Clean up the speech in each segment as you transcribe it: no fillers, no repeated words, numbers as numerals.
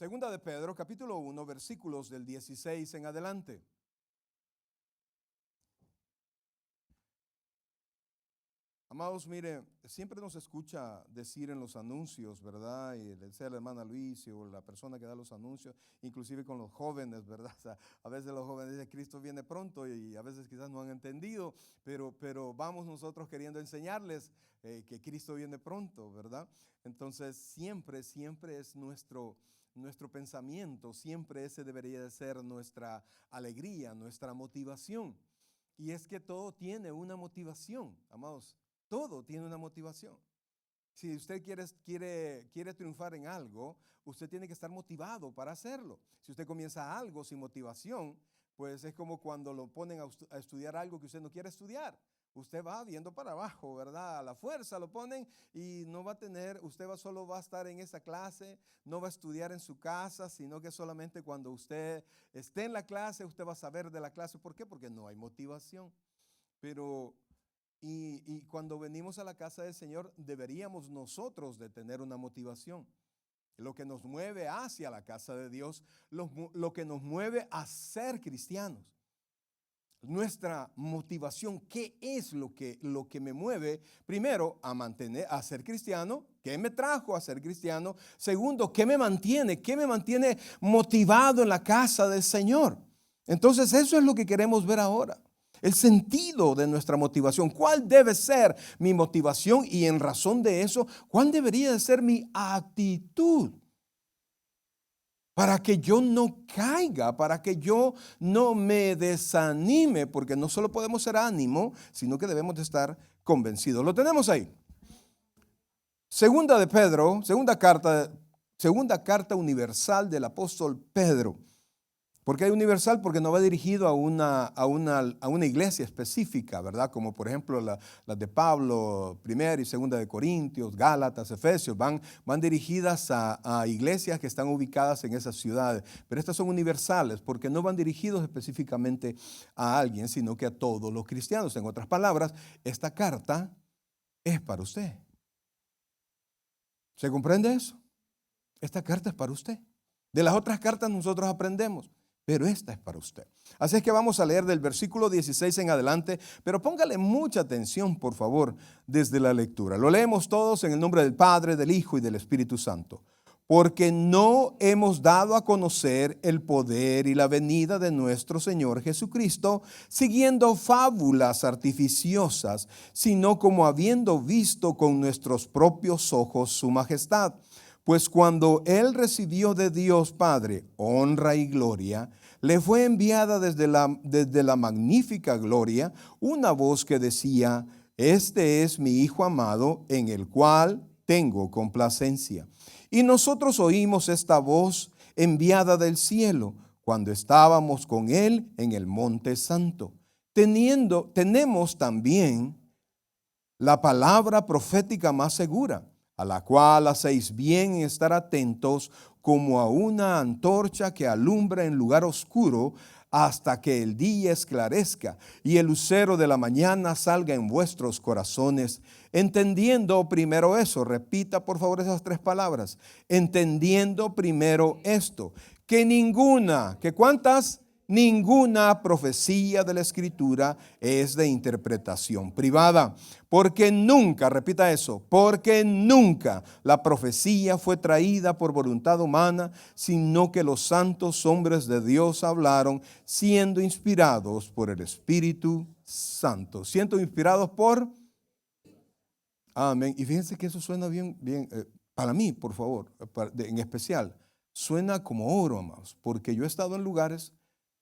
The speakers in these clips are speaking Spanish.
Segunda de Pedro, capítulo 1, versículos del 16 en adelante. Amados, mire, siempre nos escucha decir en los anuncios, ¿verdad? Y sea la hermana Luis o la persona que da los anuncios, inclusive con los jóvenes, ¿verdad? O sea, a veces los jóvenes dicen Cristo viene pronto y a veces quizás no han entendido, pero vamos nosotros queriendo enseñarles que Cristo viene pronto, ¿verdad? Entonces siempre es nuestro pensamiento, siempre ese debería de ser nuestra alegría, nuestra motivación. Y es que todo tiene una motivación, amados. Todo tiene una motivación. Si usted quiere triunfar en algo, usted tiene que estar motivado para hacerlo. Si usted comienza algo sin motivación, pues es como cuando lo ponen a estudiar algo que usted no quiere estudiar. Usted va viendo para abajo, ¿verdad? A la fuerza lo ponen y no va a tener, solo va a estar en esa clase, no va a estudiar en su casa, sino que solamente cuando usted esté en la clase, usted va a saber de la clase. ¿Por qué? Porque no hay motivación. Y cuando venimos a la casa del Señor, deberíamos nosotros de tener una motivación. Lo que nos mueve hacia la casa de Dios, lo que nos mueve a ser cristianos. Nuestra motivación, ¿qué es lo que me mueve? Primero, a ser cristiano. ¿Qué me trajo a ser cristiano? Segundo, ¿qué me mantiene motivado en la casa del Señor? Entonces, eso es lo que queremos ver ahora. El sentido de nuestra motivación. ¿Cuál debe ser mi motivación? Y en razón de eso, ¿cuál debería de ser mi actitud? Para que yo no caiga, para que yo no me desanime, porque no solo podemos ser ánimo, sino que debemos de estar convencidos. Lo tenemos ahí. Segunda de Pedro, segunda carta universal del apóstol Pedro. ¿Por qué universal? Porque no va dirigido a una iglesia específica, ¿verdad? Como por ejemplo las de Pablo, primera y segunda de Corintios, Gálatas, Efesios, van dirigidas a iglesias que están ubicadas en esas ciudades. Pero estas son universales porque no van dirigidos específicamente a alguien, sino que a todos los cristianos. En otras palabras, esta carta es para usted. ¿Se comprende eso? Esta carta es para usted. De las otras cartas nosotros aprendemos, pero esta es para usted. Así es que vamos a leer del versículo 16 en adelante, pero póngale mucha atención, por favor, desde la lectura. Lo leemos todos en el nombre del Padre, del Hijo y del Espíritu Santo. Porque no hemos dado a conocer el poder y la venida de nuestro Señor Jesucristo siguiendo fábulas artificiosas, sino como habiendo visto con nuestros propios ojos su majestad. Pues cuando Él recibió de Dios Padre honra y gloria, le fue enviada desde la magnífica gloria una voz que decía: este es mi Hijo amado, en el cual tengo complacencia. Y nosotros oímos esta voz enviada del cielo cuando estábamos con Él en el Monte Santo. Tenemos también la palabra profética más segura, a la cual hacéis bien en estar atentos como a una antorcha que alumbra en lugar oscuro hasta que el día esclarezca y el lucero de la mañana salga en vuestros corazones. Entendiendo primero eso, repita por favor esas tres palabras, entendiendo primero esto, que ¿cuántas? Ninguna profecía de la Escritura es de interpretación privada, porque nunca, repita eso, porque nunca la profecía fue traída por voluntad humana, sino que los santos hombres de Dios hablaron siendo inspirados por el Espíritu Santo, siendo inspirados por... Amén. Y fíjense que eso suena bien, para mí, por favor, en especial, suena como oro, amados, porque yo he estado en lugares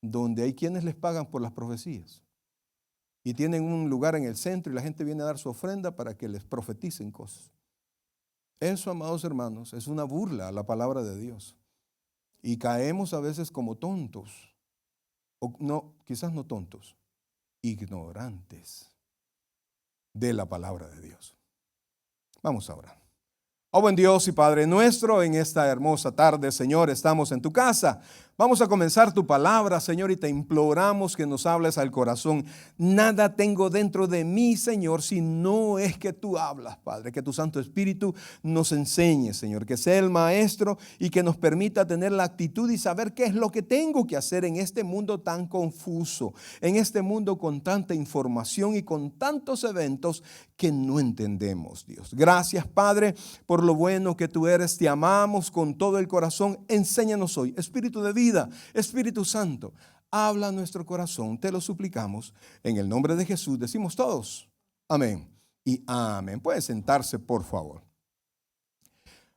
donde hay quienes les pagan por las profecías y tienen un lugar en el centro y la gente viene a dar su ofrenda para que les profeticen cosas. Eso, amados hermanos, es una burla a la palabra de Dios y caemos a veces como tontos, o no, quizás no tontos, ignorantes de la palabra de Dios. Vamos ahora. Oh, buen Dios y Padre nuestro, en esta hermosa tarde, Señor, estamos en tu casa. Vamos a comenzar tu palabra, Señor, y te imploramos que nos hables al corazón. Nada tengo dentro de mí, Señor, si no es que tú hablas, Padre. Que tu Santo Espíritu nos enseñe, Señor, que sea el maestro y que nos permita tener la actitud y saber qué es lo que tengo que hacer en este mundo tan confuso, en este mundo con tanta información y con tantos eventos que no entendemos, Dios. Gracias, Padre, por lo bueno que tú eres. Te amamos con todo el corazón. Enséñanos hoy, Espíritu de vida, Espíritu Santo, habla a nuestro corazón, te lo suplicamos en el nombre de Jesús. Decimos todos amén y amén. Puede sentarse, por favor.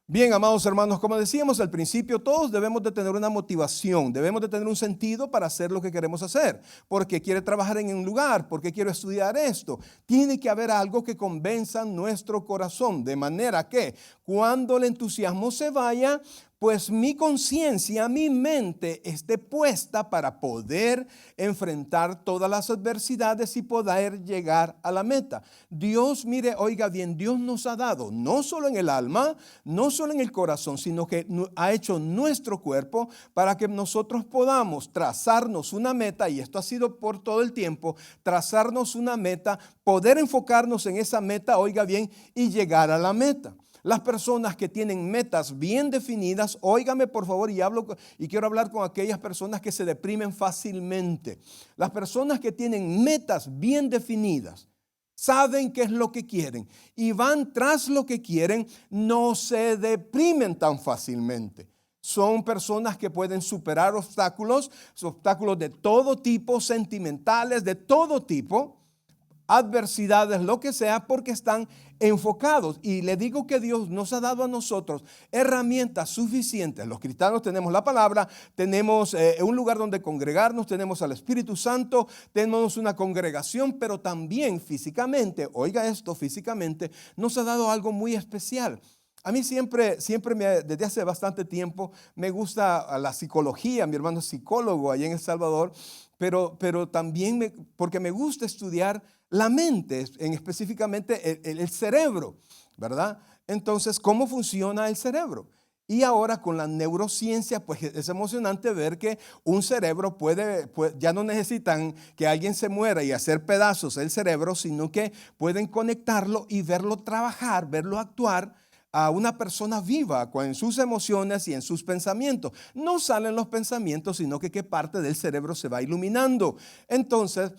Bien, amados hermanos, como decíamos al principio, todos debemos de tener una motivación, debemos de tener un sentido para hacer lo que queremos hacer. Porque quiere trabajar en un lugar, porque quiero estudiar esto. Tiene que haber algo que convenza nuestro corazón, de manera que cuando el entusiasmo se vaya, pues mi conciencia, mi mente esté puesta para poder enfrentar todas las adversidades y poder llegar a la meta. Dios, mire, oiga bien, Dios nos ha dado, no solo en el alma, no solo en el corazón, sino que ha hecho nuestro cuerpo para que nosotros podamos trazarnos una meta, y esto ha sido por todo el tiempo, trazarnos una meta, poder enfocarnos en esa meta, oiga bien, y llegar a la meta. Las personas que tienen metas bien definidas, óigame por favor, y quiero hablar con aquellas personas que se deprimen fácilmente. Las personas que tienen metas bien definidas, saben qué es lo que quieren y van tras lo que quieren, no se deprimen tan fácilmente. Son personas que pueden superar obstáculos de todo tipo, sentimentales, de todo tipo, adversidades, lo que sea, porque están enfocados. Y le digo que Dios nos ha dado a nosotros herramientas suficientes. Los cristianos tenemos la palabra, tenemos un lugar donde congregarnos, tenemos al Espíritu Santo, tenemos una congregación, pero también físicamente, oiga esto, físicamente nos ha dado algo muy especial. A mí siempre desde hace bastante tiempo me gusta la psicología. Mi hermano es psicólogo allá en El Salvador, pero también porque me gusta estudiar la mente, específicamente el cerebro, ¿verdad? Entonces, ¿cómo funciona el cerebro? Y ahora con la neurociencia, pues es emocionante ver que un cerebro ya no necesitan que alguien se muera y hacer pedazos el cerebro, sino que pueden conectarlo y verlo trabajar, verlo actuar a una persona viva en sus emociones y en sus pensamientos. No salen los pensamientos, sino que qué parte del cerebro se va iluminando. Entonces,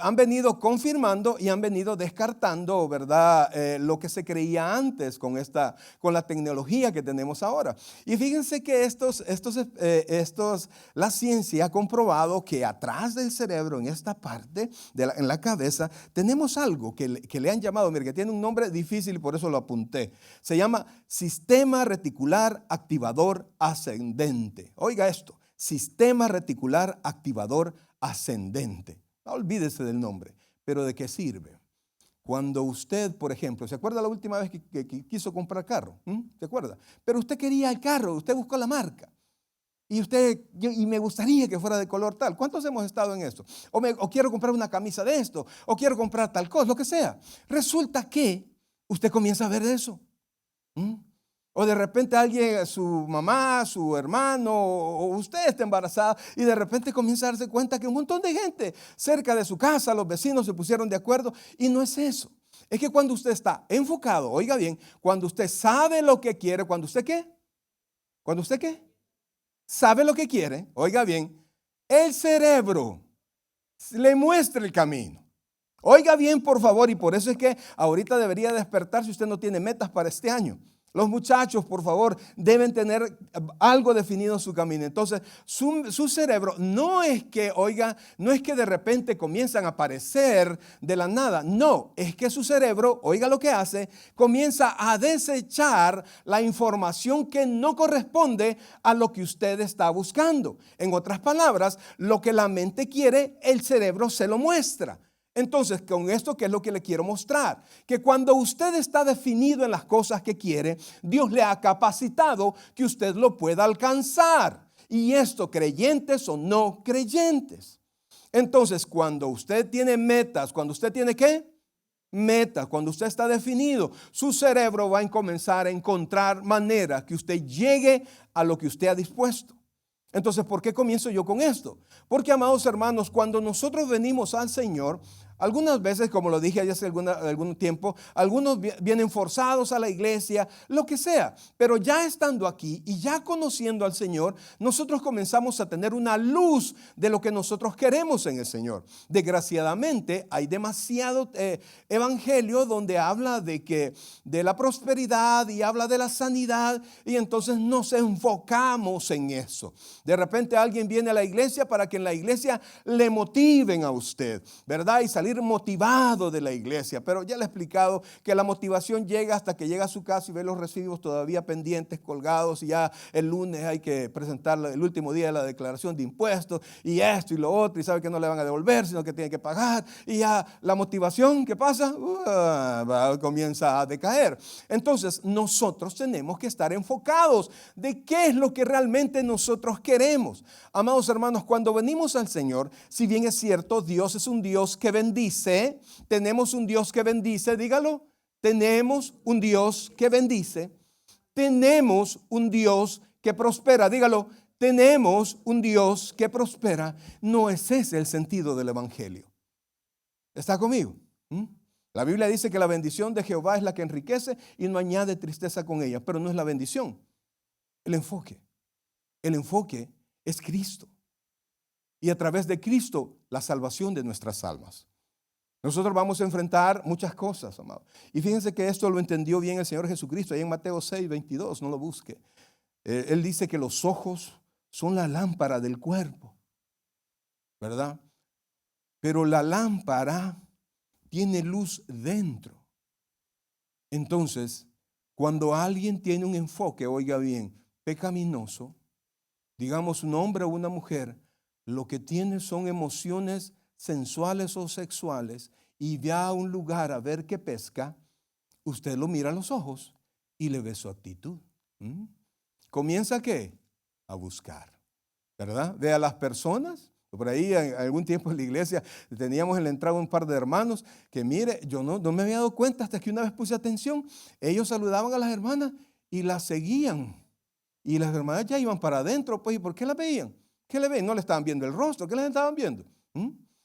han venido confirmando y han venido descartando, ¿verdad? Lo que se creía antes con la tecnología que tenemos ahora. Y fíjense que la ciencia ha comprobado que atrás del cerebro, en esta parte, en la cabeza, tenemos algo que le han llamado, mire, que tiene un nombre difícil y por eso lo apunté. Se llama Sistema Reticular Activador Ascendente. Oiga esto, Sistema Reticular Activador Ascendente. No olvídese del nombre, pero ¿de qué sirve? Cuando usted, por ejemplo, ¿se acuerda la última vez que quiso comprar carro? ¿Se acuerda? Pero usted quería el carro, usted buscó la marca. Y me gustaría que fuera de color tal. ¿Cuántos hemos estado en esto? O quiero comprar una camisa de esto, o quiero comprar tal cosa, lo que sea. Resulta que usted comienza a ver eso. O de repente alguien, su mamá, su hermano, o usted está embarazada y de repente comienza a darse cuenta que un montón de gente cerca de su casa, los vecinos se pusieron de acuerdo, y no es eso. Es que cuando usted está enfocado, oiga bien, cuando usted sabe lo que quiere, cuando usted qué, sabe lo que quiere, oiga bien, el cerebro le muestra el camino. Oiga bien, por favor, y por eso es que ahorita debería despertar si usted no tiene metas para este año. Los muchachos, por favor, deben tener algo definido en su camino. Entonces, su cerebro no es que, oiga, no es que de repente comienzan a aparecer de la nada. No, es que su cerebro, oiga lo que hace, comienza a desechar la información que no corresponde a lo que usted está buscando. En otras palabras, lo que la mente quiere, el cerebro se lo muestra. Entonces, con esto, ¿qué es lo que le quiero mostrar? Que cuando usted está definido en las cosas que quiere, Dios le ha capacitado que usted lo pueda alcanzar. Y esto, creyentes o no creyentes. Entonces, cuando usted tiene metas, cuando usted tiene ¿qué? metas, cuando usted está definido, su cerebro va a comenzar a encontrar maneras que usted llegue a lo que usted ha dispuesto. Entonces, ¿por qué comienzo yo con esto? Porque, amados hermanos, cuando nosotros venimos al Señor, algunas veces, como lo dije hace algún tiempo, algunos vienen forzados a la iglesia, lo que sea. Pero ya estando aquí y ya conociendo al Señor, nosotros comenzamos a tener una luz de lo que nosotros queremos en el Señor. Desgraciadamente, hay demasiado evangelio donde habla de la prosperidad y habla de la sanidad, y entonces nos enfocamos en eso. De repente alguien viene a la iglesia para que en la iglesia le motiven a usted, ¿verdad? Y salir motivado de la iglesia. Pero ya le he explicado que la motivación llega hasta que llega a su casa y ve los recibos todavía pendientes, colgados, y ya el lunes hay que presentar el último día de la declaración de impuestos, y esto y lo otro, y sabe que no le van a devolver, sino que tiene que pagar, y ya la motivación, ¿qué pasa? Comienza a decaer. Entonces nosotros tenemos que estar enfocados de qué es lo que realmente nosotros queremos. Amados hermanos, cuando venimos al Señor, si bien es cierto, Dios es un Dios que bendice, tenemos un Dios que bendice, dígalo, tenemos un Dios que bendice, tenemos un Dios que prospera, dígalo, tenemos un Dios que prospera. No es ese el sentido del evangelio. ¿Está conmigo? La Biblia dice que la bendición de Jehová es la que enriquece y no añade tristeza con ella, pero no es la bendición. El enfoque es Cristo, y a través de Cristo la salvación de nuestras almas. Nosotros vamos a enfrentar muchas cosas, amados. Y fíjense que esto lo entendió bien el Señor Jesucristo. Ahí en Mateo 6:22, no lo busque. Él dice que los ojos son la lámpara del cuerpo, ¿verdad? Pero la lámpara tiene luz dentro. Entonces, cuando alguien tiene un enfoque, oiga bien, pecaminoso, digamos un hombre o una mujer, lo que tiene son emociones sensuales o sexuales, y va a un lugar a ver qué pesca, usted lo mira a los ojos y le ve su actitud. ¿Comienza qué? A buscar, ¿verdad? Ve a las personas. Por ahí en algún tiempo en la iglesia teníamos en la entrada un par de hermanos que, mire, yo no me había dado cuenta hasta que una vez puse atención. Ellos saludaban a las hermanas y las seguían, y las hermanas ya iban para adentro, pues. ¿Y por qué las veían? ¿Qué le ven? No le estaban viendo el rostro. ¿Qué les estaban viendo?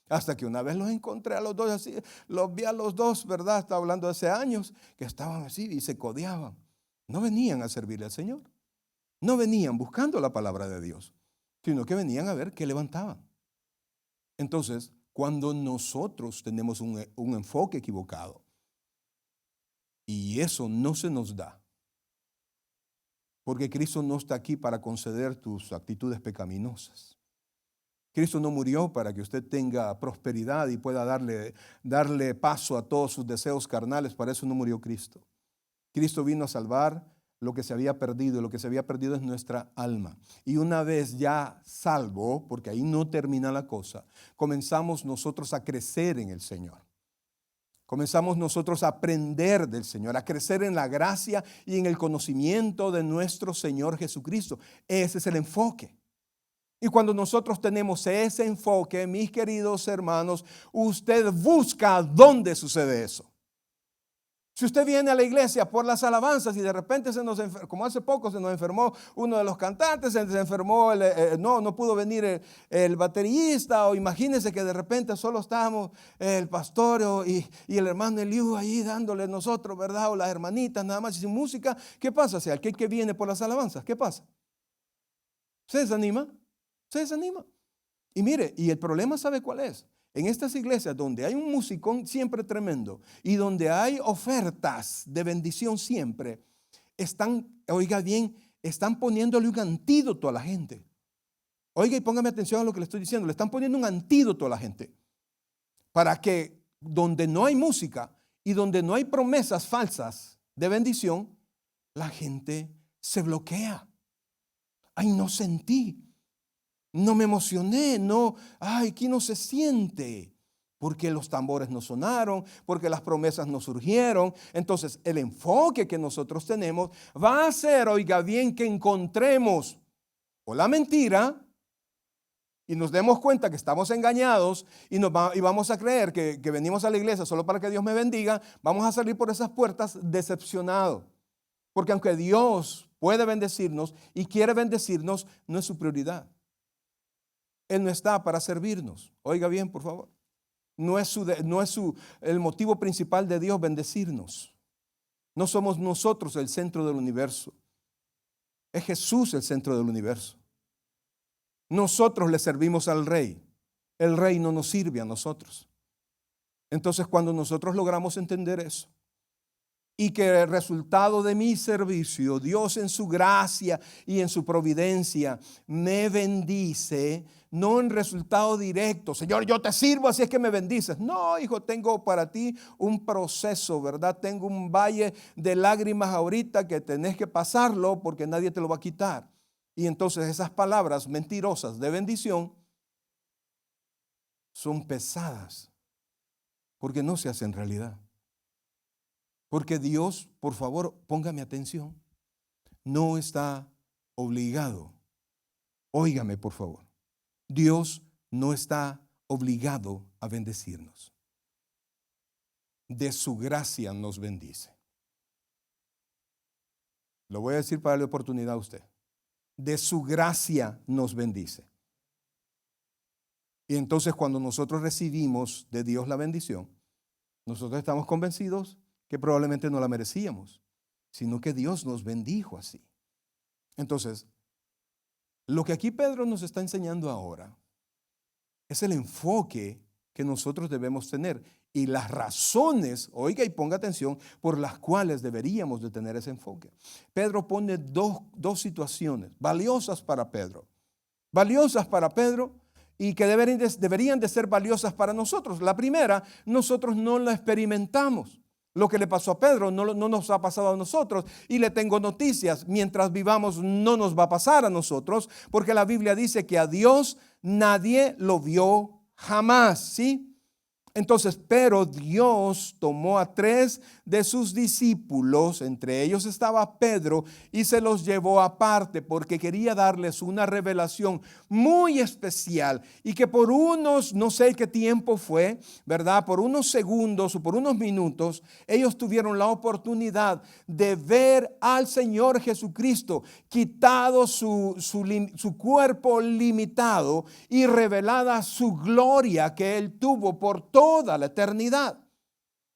Hasta que una vez los encontré a los dos así, los vi a los dos, ¿verdad? Estaba hablando de hace años, que estaban así y se codeaban. No venían a servirle al Señor. No venían buscando la palabra de Dios, sino que venían a ver qué levantaban. Entonces, cuando nosotros tenemos un enfoque equivocado, y eso no se nos da, porque Cristo no está aquí para conceder tus actitudes pecaminosas. Cristo no murió para que usted tenga prosperidad y pueda darle paso a todos sus deseos carnales. Para eso no murió Cristo. Cristo vino a salvar lo que se había perdido. Lo que se había perdido es nuestra alma. Y una vez ya salvo, porque ahí no termina la cosa, comenzamos nosotros a crecer en el Señor. Comenzamos nosotros a aprender del Señor, a crecer en la gracia y en el conocimiento de nuestro Señor Jesucristo. Ese es el enfoque. Y cuando nosotros tenemos ese enfoque, mis queridos hermanos, usted busca dónde sucede eso. Si usted viene a la iglesia por las alabanzas y de repente como hace poco se nos enfermó uno de los cantantes, se enfermó, no pudo venir el baterista, o imagínense que de repente solo estábamos el pastor y el hermano Eliú ahí dándole nosotros, ¿verdad? O las hermanitas nada más y sin música. ¿Qué pasa? Si aquel que viene por las alabanzas, ¿qué pasa? ¿Se desanima? Se desanima. Y mire, y el problema, ¿sabe cuál es? En estas iglesias donde hay un musicón siempre tremendo y donde hay ofertas de bendición siempre, oiga bien, están poniéndole un antídoto a la gente. Oiga, y póngame atención a lo que le estoy diciendo. Le están poniendo un antídoto a la gente para que donde no hay música y donde no hay promesas falsas de bendición, la gente se bloquea. Ay, no sentí. No me emocioné, aquí no se siente, porque los tambores no sonaron, porque las promesas no surgieron. Entonces, el enfoque que nosotros tenemos va a ser, oiga bien, que encontremos o la mentira y nos demos cuenta que estamos engañados y vamos a creer que venimos a la iglesia solo para que Dios me bendiga, vamos a salir por esas puertas decepcionados. Porque aunque Dios puede bendecirnos y quiere bendecirnos, no es su prioridad. Él no está para servirnos. Oiga bien, por favor. No es el motivo principal de Dios bendecirnos. No somos nosotros el centro del universo. Es Jesús el centro del universo. Nosotros le servimos al Rey. El Rey no nos sirve a nosotros. Entonces, cuando nosotros logramos entender eso, y que el resultado de mi servicio, Dios en su gracia y en su providencia me bendice, no en resultado directo. Señor, yo te sirvo, así es que me bendices. No, hijo, tengo para ti un proceso, ¿verdad? Tengo un valle de lágrimas ahorita que tenés que pasarlo porque nadie te lo va a quitar. Y entonces esas palabras mentirosas de bendición son pesadas porque no se hacen realidad. Porque Dios, por favor, póngame atención, no está obligado. Óigame, por favor. Dios no está obligado a bendecirnos. De su gracia nos bendice. Lo voy a decir para darle oportunidad a usted. De su gracia nos bendice. Y entonces cuando nosotros recibimos de Dios la bendición, nosotros estamos convencidos que probablemente no la merecíamos, sino que Dios nos bendijo así. Entonces, lo que aquí Pedro nos está enseñando ahora es el enfoque que nosotros debemos tener y las razones, oiga y ponga atención, por las cuales deberíamos de tener ese enfoque. Pedro pone dos situaciones valiosas para Pedro y que deberían de ser valiosas para nosotros. La primera, nosotros no la experimentamos. Lo que le pasó a Pedro no nos ha pasado a nosotros. Y le tengo noticias, mientras vivamos no nos va a pasar a nosotros, porque la Biblia dice que a Dios nadie lo vio jamás, ¿sí? Entonces, pero Dios tomó a 3 de sus discípulos, entre ellos estaba Pedro, y se los llevó aparte porque quería darles una revelación muy especial y que por unos, no sé qué tiempo fue, ¿verdad? Por unos segundos o por unos minutos, ellos tuvieron la oportunidad de ver al Señor Jesucristo quitado su cuerpo limitado y revelada su gloria que Él tuvo por toda la eternidad.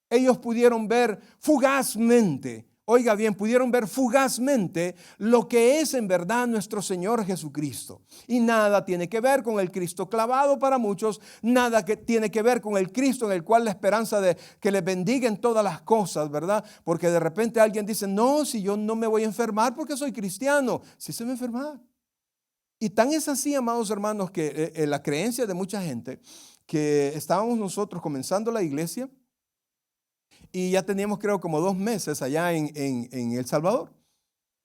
Ellos pudieron ver fugazmente, oiga bien, pudieron ver fugazmente lo que es en verdad nuestro Señor Jesucristo. Y nada tiene que ver con el Cristo clavado para muchos, nada que tiene que ver con el Cristo en el cual la esperanza de que les bendiga en todas las cosas, ¿verdad? Porque de repente alguien dice, no, si yo no me voy a enfermar porque soy cristiano, sí se va a enfermar. Y tan es así, amados hermanos, que la creencia de mucha gente, que estábamos nosotros comenzando la iglesia y ya teníamos creo como 2 meses allá en El Salvador.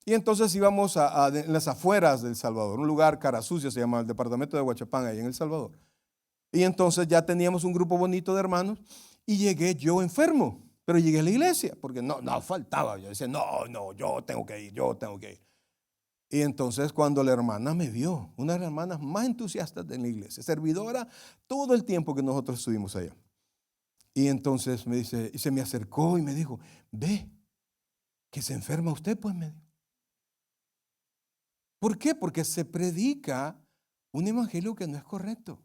Y entonces íbamos en las afueras del Salvador, un lugar, Cara Sucia se llama, el departamento de Huachapán, ahí en El Salvador. Y entonces ya teníamos un grupo bonito de hermanos y llegué yo enfermo, pero llegué a la iglesia porque no faltaba. Yo decía, no, yo tengo que ir. Y entonces cuando la hermana me vio, una de las hermanas más entusiastas de la iglesia, servidora todo el tiempo que nosotros estuvimos allá. Y entonces me dice, y se me acercó y me dijo, ve, que se enferma usted, pues me dijo. ¿Por qué? Porque se predica un evangelio que no es correcto.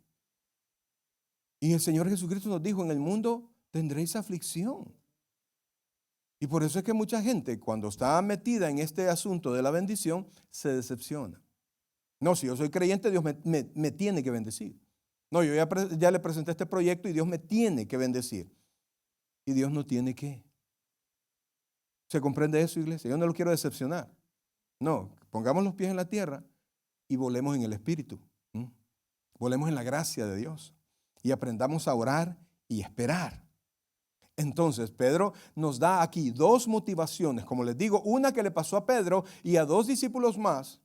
Y el Señor Jesucristo nos dijo, en el mundo tendréis aflicción. Y por eso es que mucha gente cuando está metida en este asunto de la bendición se decepciona. No, si yo soy creyente, Dios me tiene que bendecir. No, yo ya le presenté este proyecto y Dios me tiene que bendecir. Y Dios no tiene que. ¿Se comprende eso, iglesia? Yo no lo quiero decepcionar. No, pongamos los pies en la tierra y volemos en el Espíritu. Volemos en la gracia de Dios y aprendamos a orar y esperar. Entonces, Pedro nos da aquí 2 motivaciones, como les digo, una que le pasó a Pedro y a 2 discípulos más,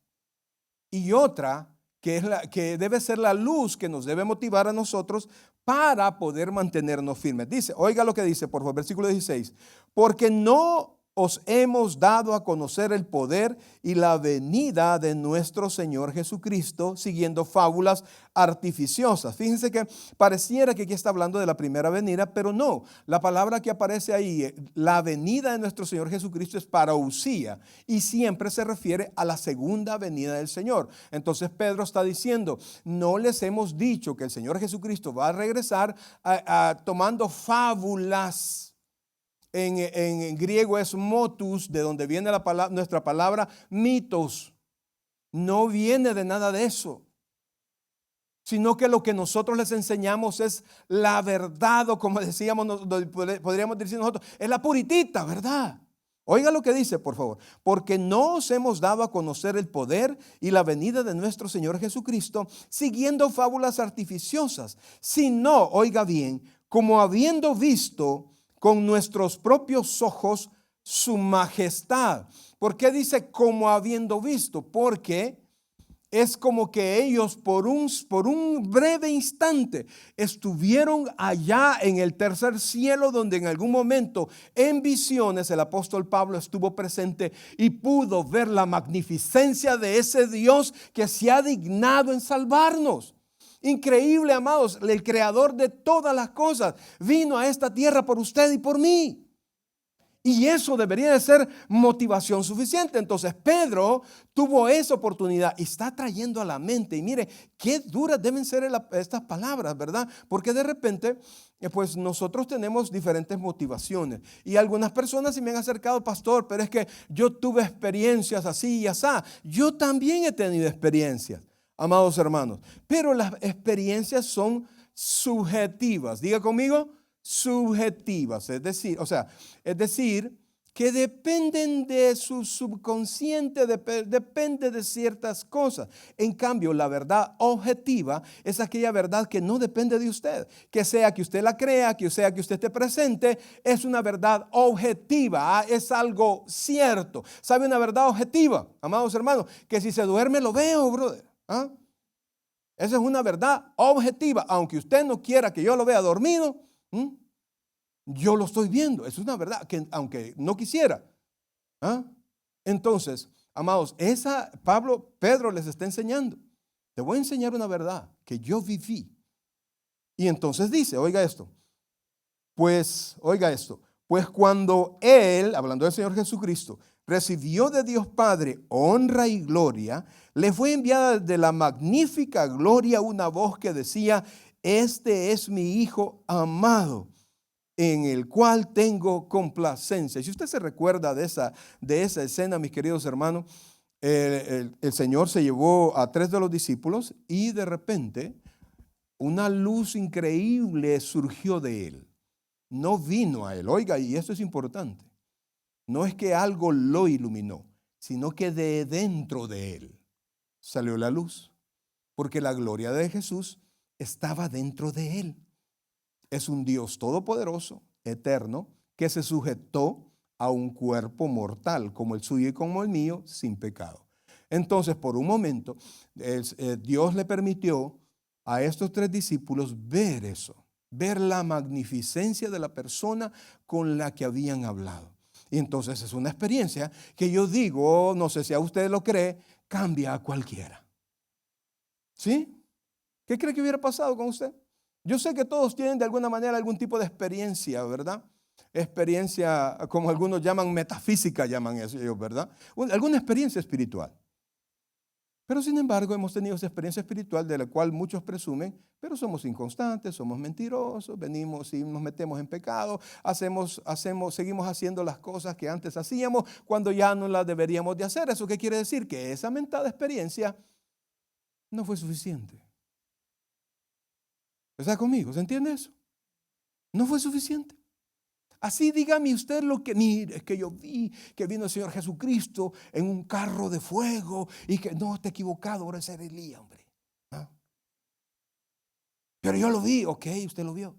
y otra que debe ser la luz que nos debe motivar a nosotros para poder mantenernos firmes. Dice, oiga lo que dice, por favor, versículo 16, porque no os hemos dado a conocer el poder y la venida de nuestro Señor Jesucristo, siguiendo fábulas artificiosas. Fíjense que pareciera que aquí está hablando de la primera venida, pero no. La palabra que aparece ahí, la venida de nuestro Señor Jesucristo, es parousia y siempre se refiere a la segunda venida del Señor. Entonces Pedro está diciendo, no les hemos dicho que el Señor Jesucristo va a regresar tomando fábulas. En griego es motus, de donde viene nuestra palabra mitos. No viene de nada de eso, sino que lo que nosotros les enseñamos es la verdad, o como decíamos, podríamos decir nosotros, es la puritita verdad. Oiga lo que dice, por favor. Porque no os hemos dado a conocer el poder y la venida de nuestro Señor Jesucristo siguiendo fábulas artificiosas, sino, oiga bien, como habiendo visto con nuestros propios ojos su majestad. ¿Por qué dice como habiendo visto? Porque es como que ellos por un breve instante estuvieron allá en el tercer cielo, donde en algún momento en visiones el apóstol Pablo estuvo presente y pudo ver la magnificencia de ese Dios que se ha dignado en salvarnos. Increíble, amados, el creador de todas las cosas vino a esta tierra por usted y por mí. Y eso debería de ser motivación suficiente. Entonces Pedro tuvo esa oportunidad y está trayendo a la mente. Y mire, qué duras deben ser estas palabras, ¿verdad? Porque de repente, pues nosotros tenemos diferentes motivaciones. Y algunas personas se me han acercado, pastor, pero es que yo tuve experiencias así y así. Yo también he tenido experiencias, amados hermanos. Pero las experiencias son subjetivas. Diga conmigo, subjetivas, es decir, que dependen de su subconsciente, depende de ciertas cosas. En cambio, la verdad objetiva es aquella verdad que no depende de usted, que sea que usted la crea, que sea que usted esté presente, es una verdad objetiva, es algo cierto. ¿Sabe una verdad objetiva, amados hermanos? Que si se duerme lo veo, brother. Esa es una verdad objetiva, aunque usted no quiera que yo lo vea dormido. Yo lo estoy viendo, es una verdad que aunque no quisiera. Entonces, amados, Pedro les está enseñando. Te voy a enseñar una verdad que yo viví. Y entonces dice, oiga esto, pues cuando él, hablando del Señor Jesucristo, recibió de Dios Padre honra y gloria, le fue enviada de la magnífica gloria una voz que decía, este es mi Hijo amado, en el cual tengo complacencia. Si usted se recuerda de esa escena, mis queridos hermanos, el Señor se llevó a 3 de los discípulos y de repente una luz increíble surgió de él. No vino a él. Oiga, y esto es importante. No es que algo lo iluminó, sino que de dentro de él salió la luz. Porque la gloria de Jesús estaba dentro de él. Es un Dios todopoderoso, eterno, que se sujetó a un cuerpo mortal como el suyo y como el mío, sin pecado. Entonces, por un momento, Dios le permitió a estos 3 discípulos ver eso, ver la magnificencia de la persona con la que habían hablado. Y entonces es una experiencia que yo digo, no sé si a usted lo cree, cambia a cualquiera. ¿Sí? ¿Qué cree que hubiera pasado con usted? Yo sé que todos tienen de alguna manera algún tipo de experiencia, ¿verdad? Experiencia, como algunos llaman metafísica, llaman eso ellos, ¿verdad? Alguna experiencia espiritual. Pero sin embargo hemos tenido esa experiencia espiritual de la cual muchos presumen, pero somos inconstantes, somos mentirosos, venimos y nos metemos en pecado, seguimos haciendo las cosas que antes hacíamos cuando ya no las deberíamos de hacer. ¿Eso qué quiere decir? Que esa mentada experiencia no fue suficiente. ¿Está conmigo? ¿Se entiende eso? No fue suficiente. Así dígame usted lo que, mire, es que yo vi que vino el Señor Jesucristo en un carro de fuego y que no, está equivocado, ahora es Elías, hombre. Pero yo lo vi, ok, usted lo vio.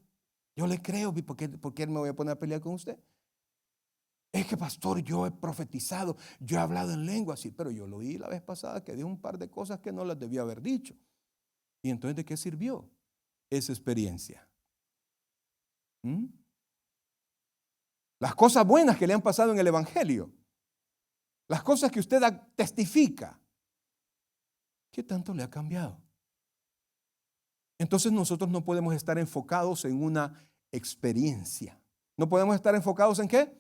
Yo le creo, ¿por qué me voy a poner a pelear con usted? Es que pastor, yo he profetizado, yo he hablado en lengua, sí, pero yo lo oí la vez pasada que dijo un par de cosas que no las debía haber dicho. ¿Y entonces de qué sirvió esa experiencia? Las cosas buenas que le han pasado en el Evangelio. Las cosas que usted testifica. ¿Qué tanto le ha cambiado? Entonces nosotros no podemos estar enfocados en una experiencia. ¿No podemos estar enfocados en qué?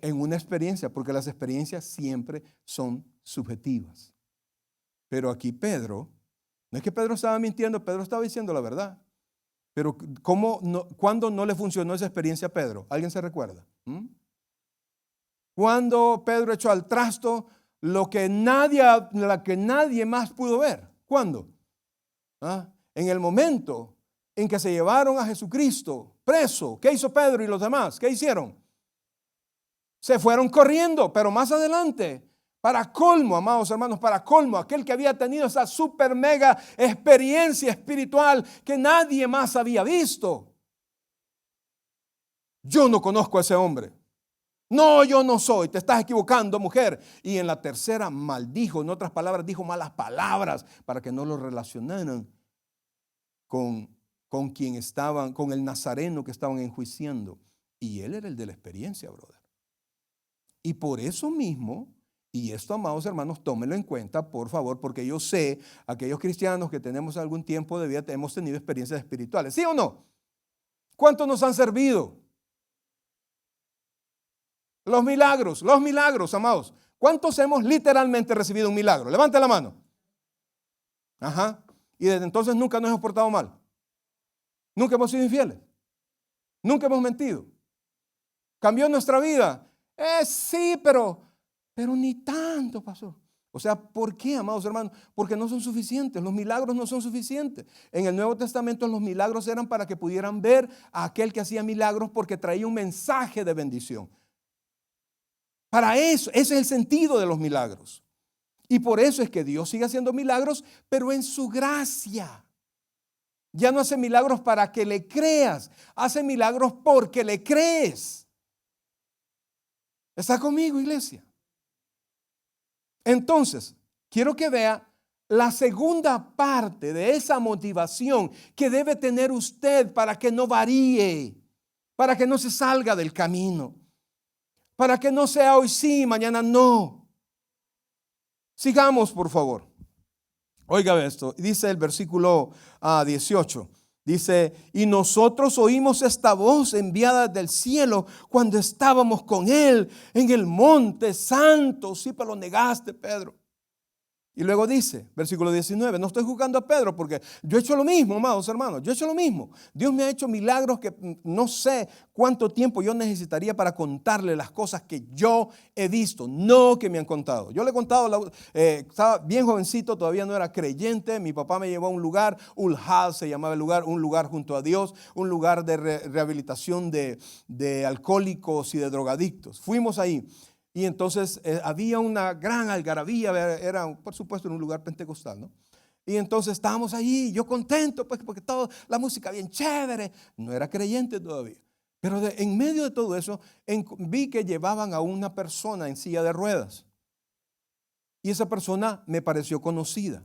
En una experiencia, porque las experiencias siempre son subjetivas. Pero aquí Pedro, no es que Pedro estaba mintiendo, Pedro estaba diciendo la verdad. Pero ¿cuándo no le funcionó esa experiencia a Pedro? ¿Alguien se recuerda? Cuando Pedro echó al trasto lo que nadie más pudo ver. ¿Cuándo? En el momento en que se llevaron a Jesucristo preso. ¿Qué hizo Pedro y los demás? ¿Qué hicieron? Se fueron corriendo, pero más adelante, para colmo, amados hermanos, para colmo, aquel que había tenido esa super mega experiencia espiritual que nadie más había visto. Yo no conozco a ese hombre. No, yo no soy. Te estás equivocando, mujer. Y en la tercera maldijo, en otras palabras, dijo malas palabras para que no lo relacionaran con quien estaban, con el nazareno que estaban enjuiciando. Y él era el de la experiencia, brother. Y por eso mismo, y esto, amados hermanos, tómenlo en cuenta, por favor, porque yo sé, aquellos cristianos que tenemos algún tiempo de vida, hemos tenido experiencias espirituales. ¿Sí o no? ¿Cuántos nos han servido? Los milagros, amados. ¿Cuántos hemos literalmente recibido un milagro? Levante la mano. Ajá. Y desde entonces nunca nos hemos portado mal. Nunca hemos sido infieles. Nunca hemos mentido. ¿Cambió nuestra vida? Sí, pero ni tanto pasó. O sea, ¿por qué, amados hermanos? Porque no son suficientes. Los milagros no son suficientes. En el Nuevo Testamento los milagros eran para que pudieran ver a aquel que hacía milagros porque traía un mensaje de bendición. Para eso, ese es el sentido de los milagros. Y por eso es que Dios sigue haciendo milagros, pero en su gracia. Ya no hace milagros para que le creas, hace milagros porque le crees. ¿Está conmigo, iglesia? Entonces, quiero que vea la segunda parte de esa motivación que debe tener usted para que no varíe, para que no se salga del camino, para que no sea hoy sí, mañana no. Sigamos, por favor. Oiga esto, dice el versículo 18. Dice, y nosotros oímos esta voz enviada del cielo cuando estábamos con él en el monte santo. Sí, pero lo negaste, Pedro. Y luego dice, versículo 19, no estoy juzgando a Pedro porque yo he hecho lo mismo, amados hermanos, yo he hecho lo mismo. Dios me ha hecho milagros que no sé cuánto tiempo yo necesitaría para contarle las cosas que yo he visto, no que me han contado. Yo le he contado, estaba bien jovencito, todavía no era creyente, mi papá me llevó a un lugar, Ulhal se llamaba el lugar, un lugar junto a Dios, un lugar de rehabilitación de alcohólicos y de drogadictos. Fuimos ahí. Y entonces había una gran algarabía, era por supuesto en un lugar pentecostal, ¿no? Y entonces estábamos allí, yo contento, pues porque toda la música bien chévere, no era creyente todavía. Pero en medio de todo eso, vi que llevaban a una persona en silla de ruedas. Y esa persona me pareció conocida.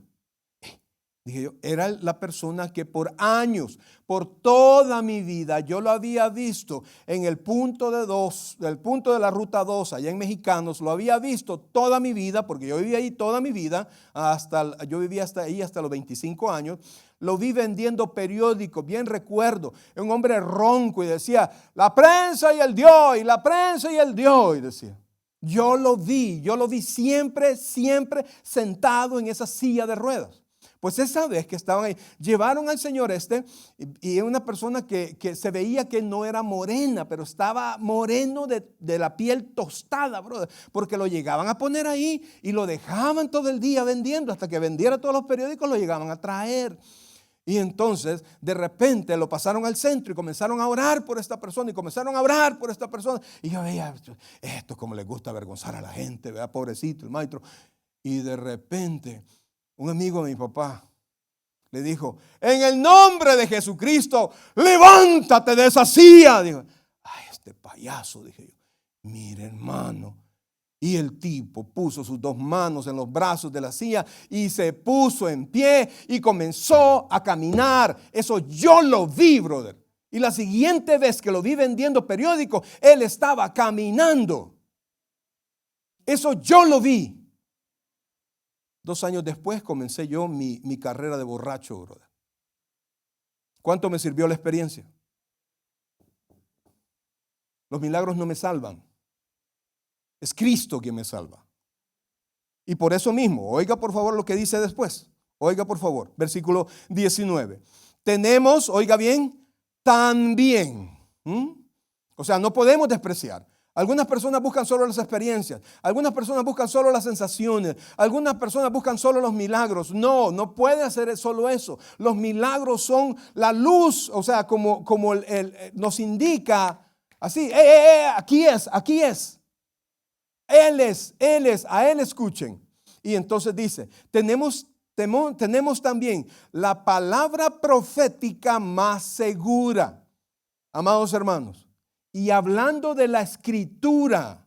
Dije yo, era la persona que por años, por toda mi vida, yo lo había visto en el punto de la ruta 2, allá en Mexicanos, lo había visto toda mi vida, porque yo vivía ahí toda mi vida, yo vivía hasta ahí hasta los 25 años, lo vi vendiendo periódicos, bien recuerdo, un hombre ronco y decía, la prensa y el Dios, y la prensa y el Dios, y decía. Yo lo vi siempre sentado en esa silla de ruedas. Pues esa vez que estaban ahí, llevaron al señor y una persona que se veía que no era morena, pero estaba moreno de la piel tostada, brother, porque lo llegaban a poner ahí y lo dejaban todo el día vendiendo, hasta que vendiera todos los periódicos lo llegaban a traer. Y entonces de repente lo pasaron al centro y comenzaron a orar por esta persona y yo veía, esto como les gusta avergonzar a la gente, ¿verdad? Pobrecito el maestro. Y de repente un amigo de mi papá le dijo, en el nombre de Jesucristo, levántate de esa silla. Dijo, ay, este payaso, dije yo. Mire, hermano. Y el tipo puso sus dos manos en los brazos de la silla y se puso en pie y comenzó a caminar. Eso yo lo vi, brother. Y la siguiente vez que lo vi vendiendo periódico, él estaba caminando. Eso yo lo vi. 2 años después comencé yo mi carrera de borracho, brother. ¿Cuánto me sirvió la experiencia? Los milagros no me salvan. Es Cristo quien me salva. Y por eso mismo, oiga por favor lo que dice después. Oiga por favor, versículo 19. Tenemos, oiga bien, también. O sea, no podemos despreciar. Algunas personas buscan solo las experiencias. Algunas personas buscan solo las sensaciones. Algunas personas buscan solo los milagros. No, no puede hacer solo eso. Los milagros son la luz, o sea, como nos indica así. Aquí es, aquí es. Él es, a Él escuchen. Y entonces dice, tenemos también la palabra profética más segura, amados hermanos. Y hablando de la escritura,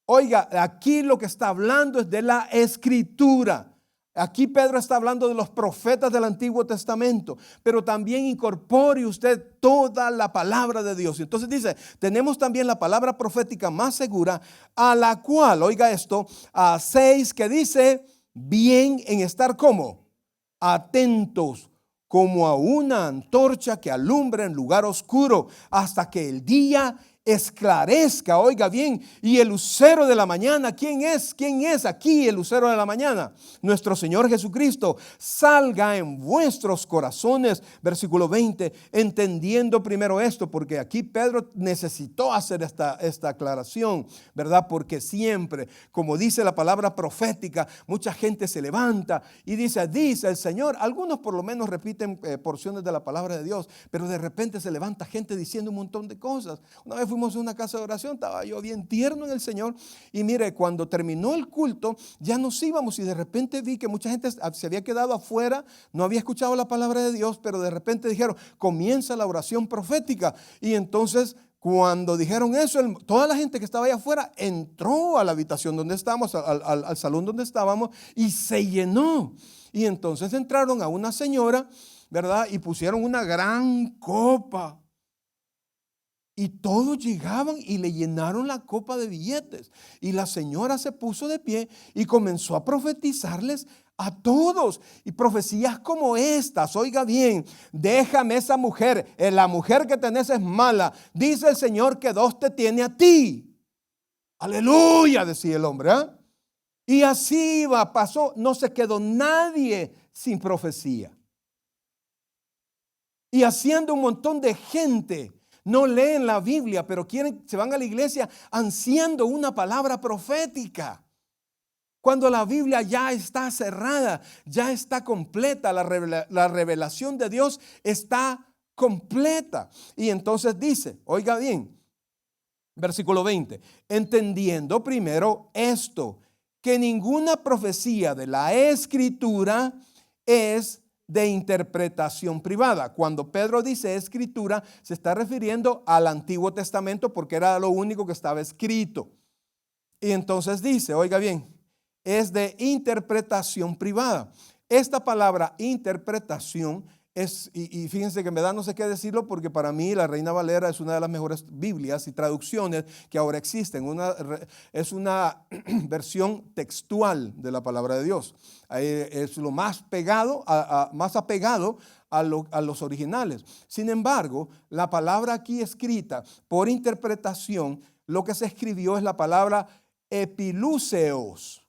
oiga, aquí lo que está hablando es de la escritura. Aquí Pedro está hablando de los profetas del Antiguo Testamento, pero también incorpore usted toda la palabra de Dios. Entonces dice, tenemos también la palabra profética más segura, a la cual, oiga esto, a 6 que dice, bien en estar como atentos, como a una antorcha que alumbra en lugar oscuro, hasta que el día esclarezca, oiga bien, y el lucero de la mañana, ¿quién es? ¿Quién es aquí el lucero de la mañana? Nuestro Señor Jesucristo, salga en vuestros corazones, versículo 20, entendiendo primero esto, porque aquí Pedro necesitó hacer esta aclaración, ¿verdad? Porque siempre, como dice la palabra profética, mucha gente se levanta y dice el Señor. Algunos por lo menos repiten porciones de la palabra de Dios, pero de repente se levanta gente diciendo un montón de cosas. Una vez fuimos a una casa de oración, estaba yo bien tierno en el Señor y mire, cuando terminó el culto ya nos íbamos y de repente vi que mucha gente se había quedado afuera, no había escuchado la palabra de Dios, pero de repente dijeron, comienza la oración profética. Y entonces cuando dijeron eso, toda la gente que estaba allá afuera entró a la habitación donde estábamos, al salón donde estábamos, y se llenó. Y entonces entraron a una señora, ¿verdad? Y pusieron una gran copa. Y todos llegaban y le llenaron la copa de billetes. Y la señora se puso de pie y comenzó a profetizarles a todos. Y profecías como estas, oiga bien, déjame esa mujer, la mujer que tenés es mala. Dice el Señor que Dios te tiene a ti. Aleluya, decía el hombre. Y así pasó, no se quedó nadie sin profecía. Y haciendo un montón de gente. No leen la Biblia, pero se van a la iglesia ansiando una palabra profética. Cuando la Biblia ya está cerrada, ya está completa, la revelación de Dios está completa. Y entonces dice, oiga bien, versículo 20, entendiendo primero esto, que ninguna profecía de la Escritura es de interpretación privada. Cuando Pedro dice escritura, se está refiriendo al Antiguo Testamento porque era lo único que estaba escrito. Y entonces dice, oiga bien, es de interpretación privada. Esta palabra interpretación es, y fíjense que me da no sé qué decirlo porque para mí la Reina Valera es una de las mejores Biblias y traducciones que ahora existen. Es una versión textual de la palabra de Dios. Es lo más pegado, más apegado a los originales. Sin embargo, la palabra aquí escrita por interpretación, lo que se escribió es la palabra epilúseos,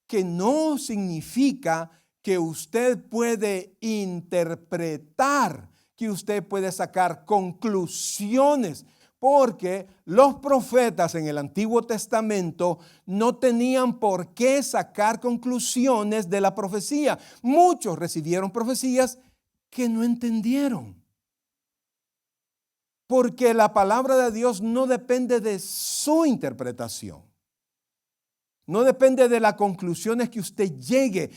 que no significa que usted puede interpretar, que usted puede sacar conclusiones, porque los profetas en el Antiguo Testamento no tenían por qué sacar conclusiones de la profecía. Muchos recibieron profecías que no entendieron, porque la palabra de Dios no depende de su interpretación. No depende de las conclusiones que usted llegue.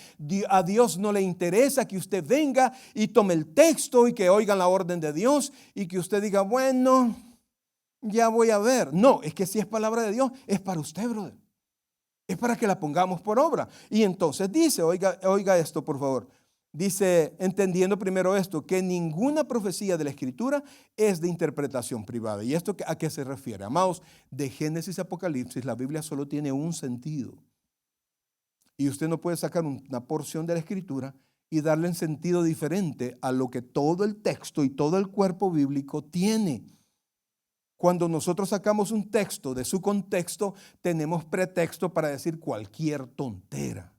A Dios no le interesa que usted venga y tome el texto y que oigan la orden de Dios y que usted diga, bueno, ya voy a ver. No, es que si es palabra de Dios, es para usted, brother. Es para que la pongamos por obra. Y entonces dice, oiga esto por favor. Dice, entendiendo primero esto, que ninguna profecía de la Escritura es de interpretación privada. ¿Y esto a qué se refiere? Amados, de Génesis a Apocalipsis, la Biblia solo tiene un sentido. Y usted no puede sacar una porción de la Escritura y darle un sentido diferente a lo que todo el texto y todo el cuerpo bíblico tiene. Cuando nosotros sacamos un texto de su contexto, tenemos pretexto para decir cualquier tontera.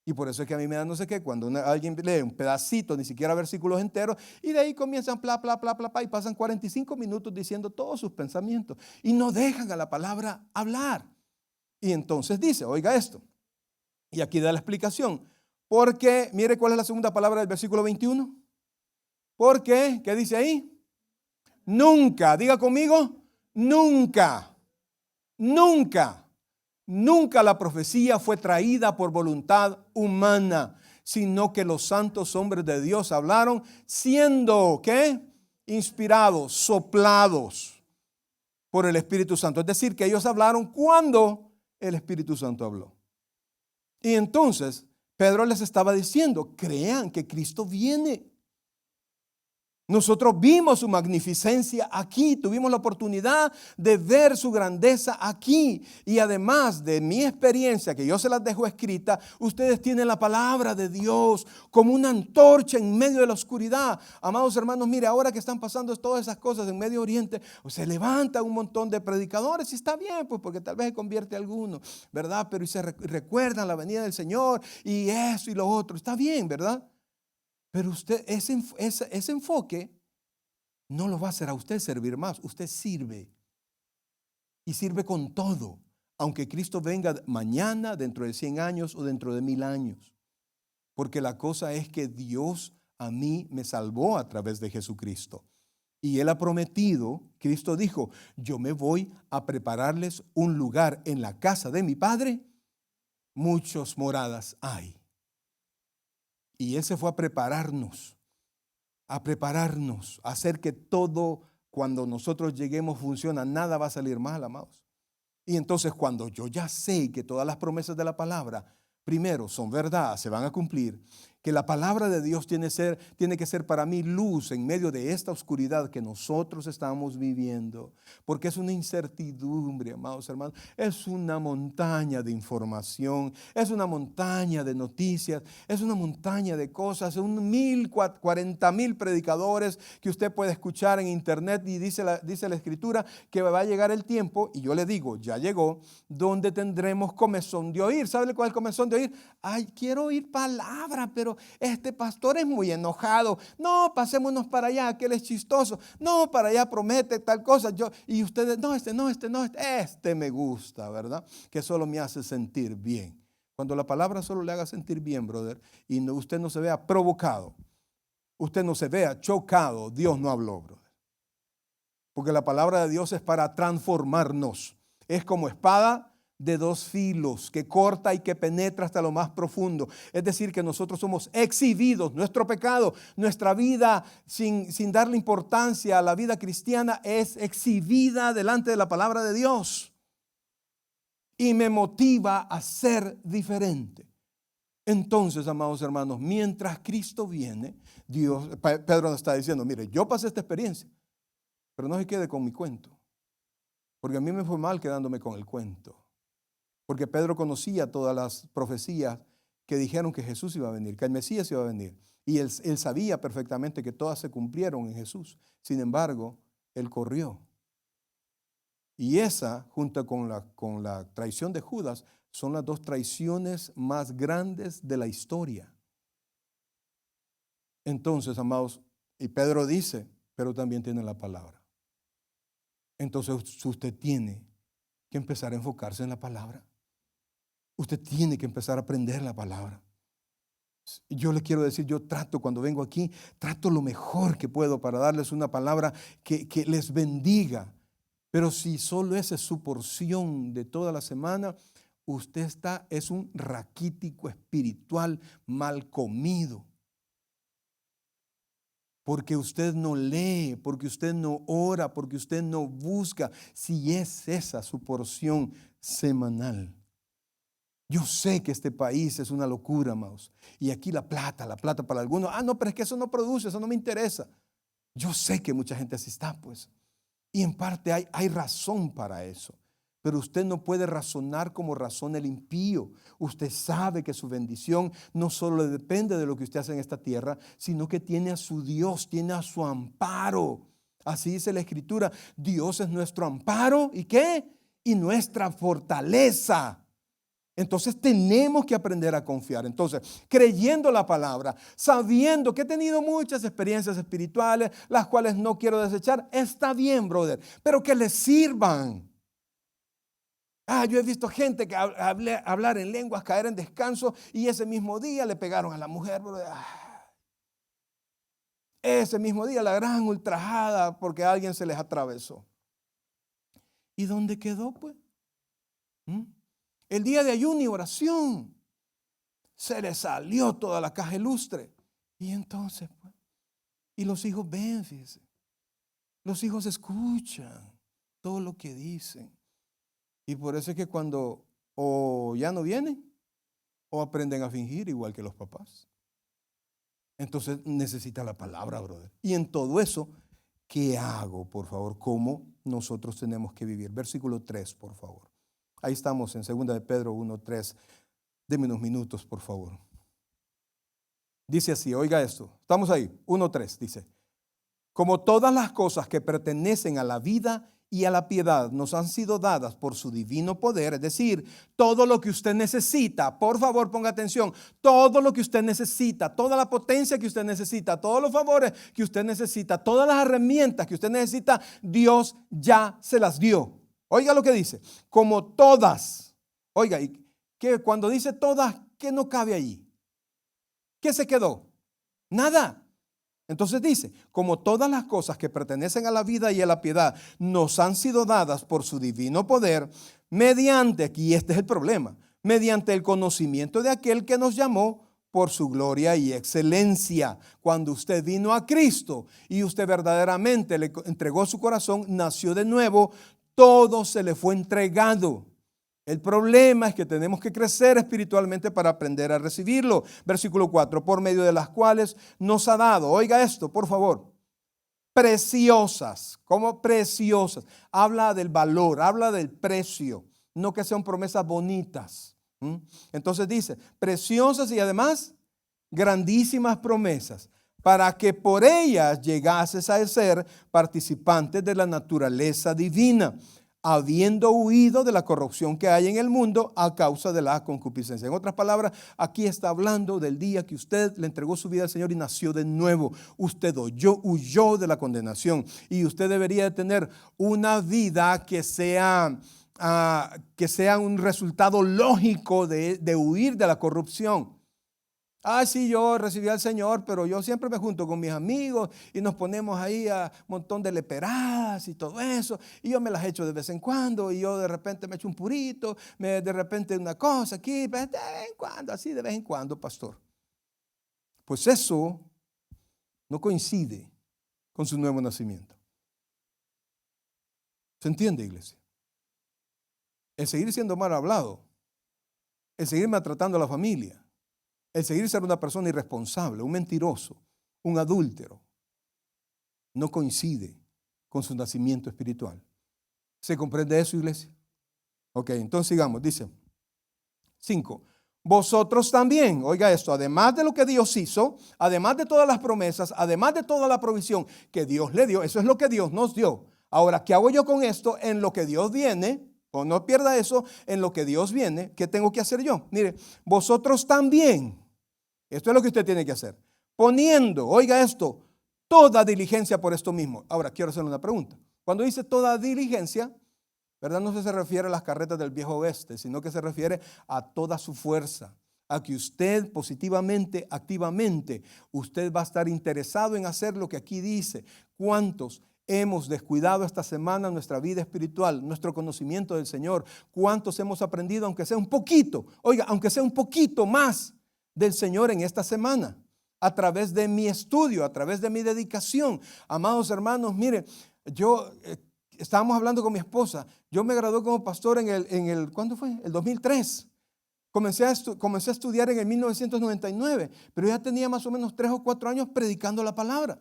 Y por eso es que a mí me da no sé qué, cuando alguien lee un pedacito, ni siquiera versículos enteros, y de ahí comienzan bla, bla, bla, bla, bla, y pasan 45 minutos diciendo todos sus pensamientos. Y no dejan a la palabra hablar. Y entonces dice, oiga esto, y aquí da la explicación. Porque, mire cuál es la segunda palabra del versículo 21. Porque, ¿qué dice ahí? Nunca, diga conmigo, nunca, nunca. Nunca la profecía fue traída por voluntad humana, sino que los santos hombres de Dios hablaron siendo, ¿qué? Inspirados, soplados por el Espíritu Santo. Es decir, que ellos hablaron cuando el Espíritu Santo habló. Y entonces Pedro les estaba diciendo, crean que Cristo viene. Nosotros vimos su magnificencia aquí, tuvimos la oportunidad de ver su grandeza aquí. Y además de mi experiencia, que yo se las dejo escrita, ustedes tienen la palabra de Dios como una antorcha en medio de la oscuridad. Amados hermanos, mire, ahora que están pasando todas esas cosas en Medio Oriente, se levanta un montón de predicadores y está bien, pues porque tal vez se convierte alguno, ¿verdad? Pero se recuerdan la venida del Señor y eso y lo otro, está bien, ¿verdad? Pero usted, ese enfoque no lo va a hacer a usted servir más. Usted sirve y sirve con todo. Aunque Cristo venga mañana, dentro de 100 años o dentro de 1000 años. Porque la cosa es que Dios a mí me salvó a través de Jesucristo. Y Él ha prometido, Cristo dijo, yo me voy a prepararles un lugar en la casa de mi Padre. Muchas moradas hay. Y Él se fue a prepararnos, a hacer que todo, cuando nosotros lleguemos, funciona. Nada va a salir mal, amados. Y entonces cuando yo ya sé que todas las promesas de la palabra, primero, son verdad, se van a cumplir, que la palabra de Dios tiene que ser para mí luz en medio de esta oscuridad que nosotros estamos viviendo, porque es una incertidumbre, amados hermanos, es una montaña de información, es una montaña de noticias, es una montaña de cosas, 40,000 predicadores que usted puede escuchar en internet, y dice la Escritura que va a llegar el tiempo, y yo le digo, ya llegó, donde tendremos comezón de oír. ¿Sabe cuál es el comezón de oír? Ay, quiero oír palabra, pero este pastor es muy enojado. No, pasémonos para allá, aquel es chistoso. No, para allá promete tal cosa. Y ustedes, no, este me gusta, ¿verdad? Que solo me hace sentir bien. Cuando la palabra solo le haga sentir bien, brother, y usted no se vea provocado, usted no se vea chocado, Dios no habló, brother. Porque la palabra de Dios es para transformarnos. Es como espada de dos filos, que corta y que penetra hasta lo más profundo. Es decir, que nosotros somos exhibidos, nuestro pecado, nuestra vida sin darle importancia a la vida cristiana es exhibida delante de la palabra de Dios. Y me motiva a ser diferente. Entonces, amados hermanos, mientras Cristo viene, Pedro nos está diciendo, mire, yo pasé esta experiencia, pero no se quede con mi cuento. Porque a mí me fue mal quedándome con el cuento. Porque Pedro conocía todas las profecías que dijeron que Jesús iba a venir, que el Mesías iba a venir. Y él sabía perfectamente que todas se cumplieron en Jesús. Sin embargo, él corrió. Y esa, junto con la traición de Judas, son las dos traiciones más grandes de la historia. Entonces, amados, y Pedro dice, pero también tiene la palabra. Entonces usted tiene que empezar a enfocarse en la palabra. Usted tiene que empezar a aprender la palabra. Yo le quiero decir, yo trato cuando vengo aquí, trato lo mejor que puedo para darles una palabra que les bendiga. Pero si solo esa es su porción de toda la semana, usted es un raquítico espiritual mal comido. Porque usted no lee, porque usted no ora, porque usted no busca, si es esa su porción semanal. Yo sé que este país es una locura, amados. Y aquí la plata para algunos. No, pero es que eso no produce, eso no me interesa. Yo sé que mucha gente así está, pues. Y en parte hay razón para eso. Pero usted no puede razonar como razona el impío. Usted sabe que su bendición no solo depende de lo que usted hace en esta tierra, sino que tiene a su Dios, tiene a su amparo. Así dice la Escritura. Dios es nuestro amparo. ¿Y qué? Y nuestra fortaleza. Entonces tenemos que aprender a confiar. Entonces, creyendo la palabra, sabiendo que he tenido muchas experiencias espirituales, las cuales no quiero desechar, está bien, brother, pero que les sirvan. Yo he visto gente que hablar en lenguas, caer en descanso y ese mismo día le pegaron a la mujer, brother. Ese mismo día la gran ultrajada porque alguien se les atravesó. ¿Y dónde quedó, pues? El día de ayuno y oración se le salió toda la caja ilustre. Y entonces, pues, y los hijos ven, fíjense. Los hijos escuchan todo lo que dicen. Y por eso es que cuando o ya no vienen o aprenden a fingir igual que los papás. Entonces necesita la palabra, brother. Y en todo eso, ¿qué hago, por favor? ¿Cómo nosotros tenemos que vivir? Versículo 3, por favor. Ahí estamos en 2 de Pedro 1:3. Deme unos minutos, por favor. Dice así, oiga esto. Estamos ahí, 1:3 dice. Como todas las cosas que pertenecen a la vida y a la piedad nos han sido dadas por su divino poder, es decir, todo lo que usted necesita, por favor ponga atención, todo lo que usted necesita, toda la potencia que usted necesita, todos los favores que usted necesita, todas las herramientas que usted necesita, Dios ya se las dio. Oiga lo que dice, como todas. Oiga, y que cuando dice todas, ¿qué no cabe allí? ¿Qué se quedó? Nada. Entonces dice, como todas las cosas que pertenecen a la vida y a la piedad nos han sido dadas por su divino poder, mediante, aquí este es el problema, mediante el conocimiento de aquel que nos llamó por su gloria y excelencia. Cuando usted vino a Cristo y usted verdaderamente le entregó su corazón, nació de nuevo, todo se le fue entregado. El problema es que tenemos que crecer espiritualmente para aprender a recibirlo. Versículo 4, por medio de las cuales nos ha dado, oiga esto, por favor, preciosas, como preciosas. Habla del valor, habla del precio, no que sean promesas bonitas. Entonces dice, preciosas y además grandísimas promesas, para que por ellas llegases a ser participantes de la naturaleza divina, habiendo huido de la corrupción que hay en el mundo a causa de la concupiscencia. En otras palabras, aquí está hablando del día que usted le entregó su vida al Señor y nació de nuevo. Usted huyó de la condenación y usted debería de tener una vida que sea un resultado lógico de huir de la corrupción. Sí, yo recibí al Señor, pero yo siempre me junto con mis amigos y nos ponemos ahí a un montón de leperadas y todo eso. Y yo me las echo de vez en cuando y yo de repente me echo un purito, de repente una cosa aquí, de vez en cuando, así de vez en cuando, pastor. Pues eso no coincide con su nuevo nacimiento. ¿Se entiende, iglesia? El seguir siendo mal hablado, el seguir maltratando a la familia, el seguir ser una persona irresponsable, un mentiroso, un adúltero, no coincide con su nacimiento espiritual. ¿Se comprende eso, iglesia? Ok, entonces sigamos, dice 5. Vosotros también, oiga esto, además de lo que Dios hizo, además de todas las promesas, además de toda la provisión que Dios le dio, eso es lo que Dios nos dio. Ahora, ¿qué hago yo con esto? En lo que Dios viene, o no pierda eso, en lo que Dios viene, ¿qué tengo que hacer yo? Mire, vosotros también, esto es lo que usted tiene que hacer, poniendo, oiga esto, toda diligencia por esto mismo. Ahora, quiero hacerle una pregunta. Cuando dice toda diligencia, ¿verdad? No se refiere a las carretas del viejo oeste, sino que se refiere a toda su fuerza, a que usted positivamente, activamente, usted va a estar interesado en hacer lo que aquí dice. ¿Cuántos hemos descuidado esta semana nuestra vida espiritual, nuestro conocimiento del Señor? ¿Cuántos hemos aprendido, aunque sea un poquito, oiga, aunque sea un poquito más del Señor en esta semana? A través de mi estudio, a través de mi dedicación. Amados hermanos, mire, yo estábamos hablando con mi esposa. Yo me gradué como pastor ¿cuándo fue? El 2003. Comencé a estudiar en el 1999, pero ya tenía más o menos 3 o 4 años predicando la palabra.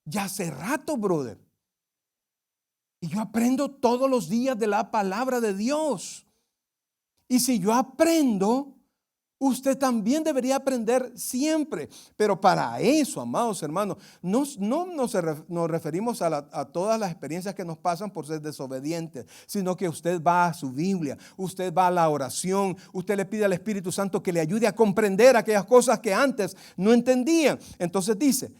Ya hace rato, brother. Y yo aprendo todos los días de la palabra de Dios. Y si yo aprendo, usted también debería aprender siempre. Pero para eso, amados hermanos, no nos referimos a todas las experiencias que nos pasan por ser desobedientes, sino que usted va a su Biblia, usted va a la oración, usted le pide al Espíritu Santo que le ayude a comprender aquellas cosas que antes no entendía. Entonces dice,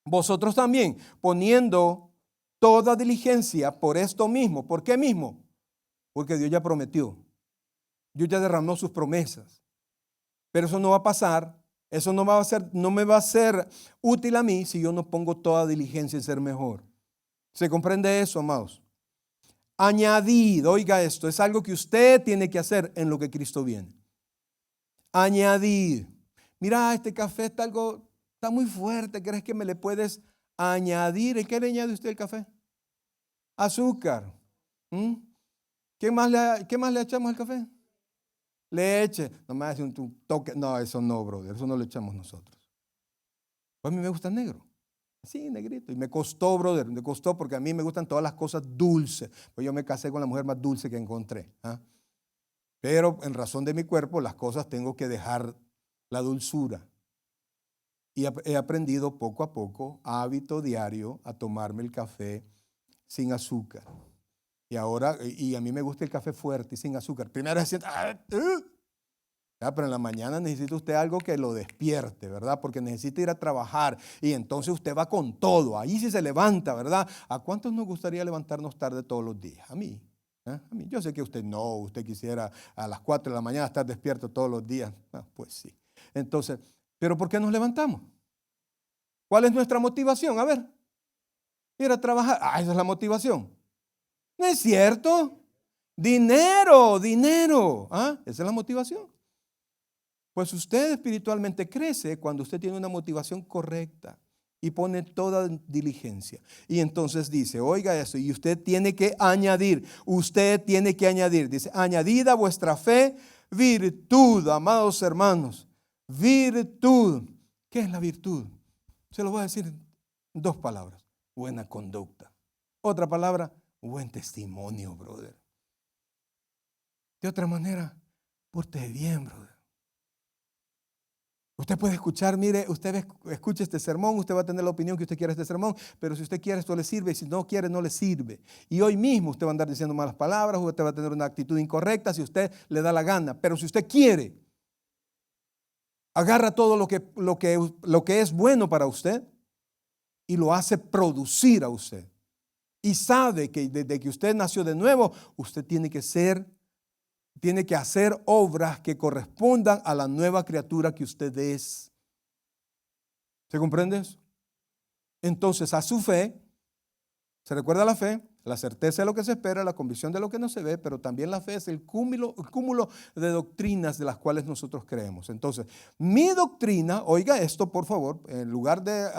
vosotros también poniendo toda diligencia por esto mismo. ¿Por qué mismo? Porque Dios ya prometió. Dios ya derramó sus promesas. Pero eso no va a pasar. Eso no me va a ser útil a mí si yo no pongo toda diligencia en ser mejor. ¿Se comprende eso, amados? Añadid, oiga esto, es algo que usted tiene que hacer en lo que Cristo viene. Añadid. Mira, este café está muy fuerte. ¿Crees que me le puedes añadir? ¿En qué le añade usted el café? Azúcar. ¿Qué más le echamos al café? Leche. Nomás hace un toque. No, eso no, brother. Eso no le echamos nosotros. Pues a mí me gusta negro. Sí, negrito. Y me costó, brother. Me costó porque a mí me gustan todas las cosas dulces. Pues yo me casé con la mujer más dulce que encontré. Pero en razón de mi cuerpo, las cosas tengo que dejar la dulzura. Y he aprendido poco a poco, hábito diario, a tomarme el café sin azúcar. Y ahora, y a mí me gusta el café fuerte y sin azúcar. Primero se siente, pero en la mañana necesita usted algo que lo despierte, ¿verdad? Porque necesita ir a trabajar y entonces usted va con todo. Ahí sí se levanta, ¿verdad? ¿A cuántos nos gustaría levantarnos tarde todos los días? A mí. A mí. Yo sé que usted no, usted quisiera a las 4 de la mañana estar despierto todos los días. Pues sí. Entonces, ¿pero por qué nos levantamos? ¿Cuál es nuestra motivación? A ver, ir a trabajar. Esa es la motivación. ¿No es cierto? Dinero. Esa es la motivación. Pues usted espiritualmente crece cuando usted tiene una motivación correcta y pone toda diligencia. Y entonces dice, oiga eso, y usted tiene que añadir, dice, añadid a vuestra fe virtud, amados hermanos, virtud. ¿Qué es la virtud? Se lo voy a decir en 2 palabras, buena conducta. Otra palabra, buen testimonio, brother. De otra manera, porte bien, brother. Usted puede escuchar, mire, usted escucha este sermón, usted va a tener la opinión que usted quiera de este sermón, pero si usted quiere esto le sirve y si no quiere no le sirve. Y hoy mismo usted va a andar diciendo malas palabras, usted va a tener una actitud incorrecta si usted le da la gana. Pero si usted quiere, agarra todo lo que es bueno para usted y lo hace producir a usted. Y sabe que desde que usted nació de nuevo, usted tiene que hacer obras que correspondan a la nueva criatura que usted es. ¿Se comprende eso? Entonces, a su fe, ¿se recuerda la fe? La certeza de lo que se espera, la convicción de lo que no se ve, pero también la fe es el cúmulo de doctrinas de las cuales nosotros creemos. Entonces, mi doctrina, oiga esto por favor, en lugar de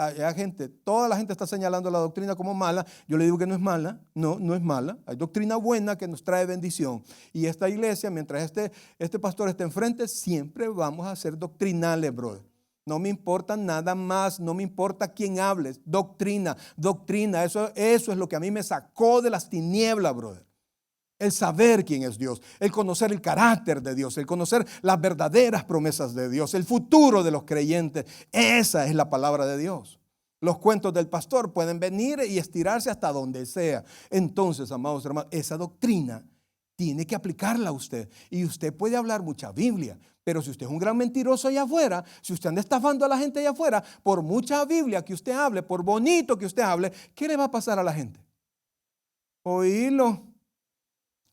toda la gente está señalando la doctrina como mala, yo le digo que no es mala, no es mala, hay doctrina buena que nos trae bendición. Y esta iglesia, mientras este pastor esté enfrente, siempre vamos a ser doctrinales, brother. No me importa nada más, no me importa quién hables. Doctrina, eso es lo que a mí me sacó de las tinieblas, brother. El saber quién es Dios, el conocer el carácter de Dios, el conocer las verdaderas promesas de Dios, el futuro de los creyentes. Esa es la palabra de Dios. Los cuentos del pastor pueden venir y estirarse hasta donde sea. Entonces, amados hermanos, esa doctrina tiene que aplicarla a usted. Y usted puede hablar mucha Biblia, pero si usted es un gran mentiroso allá afuera, si usted anda estafando a la gente allá afuera, por mucha Biblia que usted hable, por bonito que usted hable, ¿qué le va a pasar a la gente? Oírlo.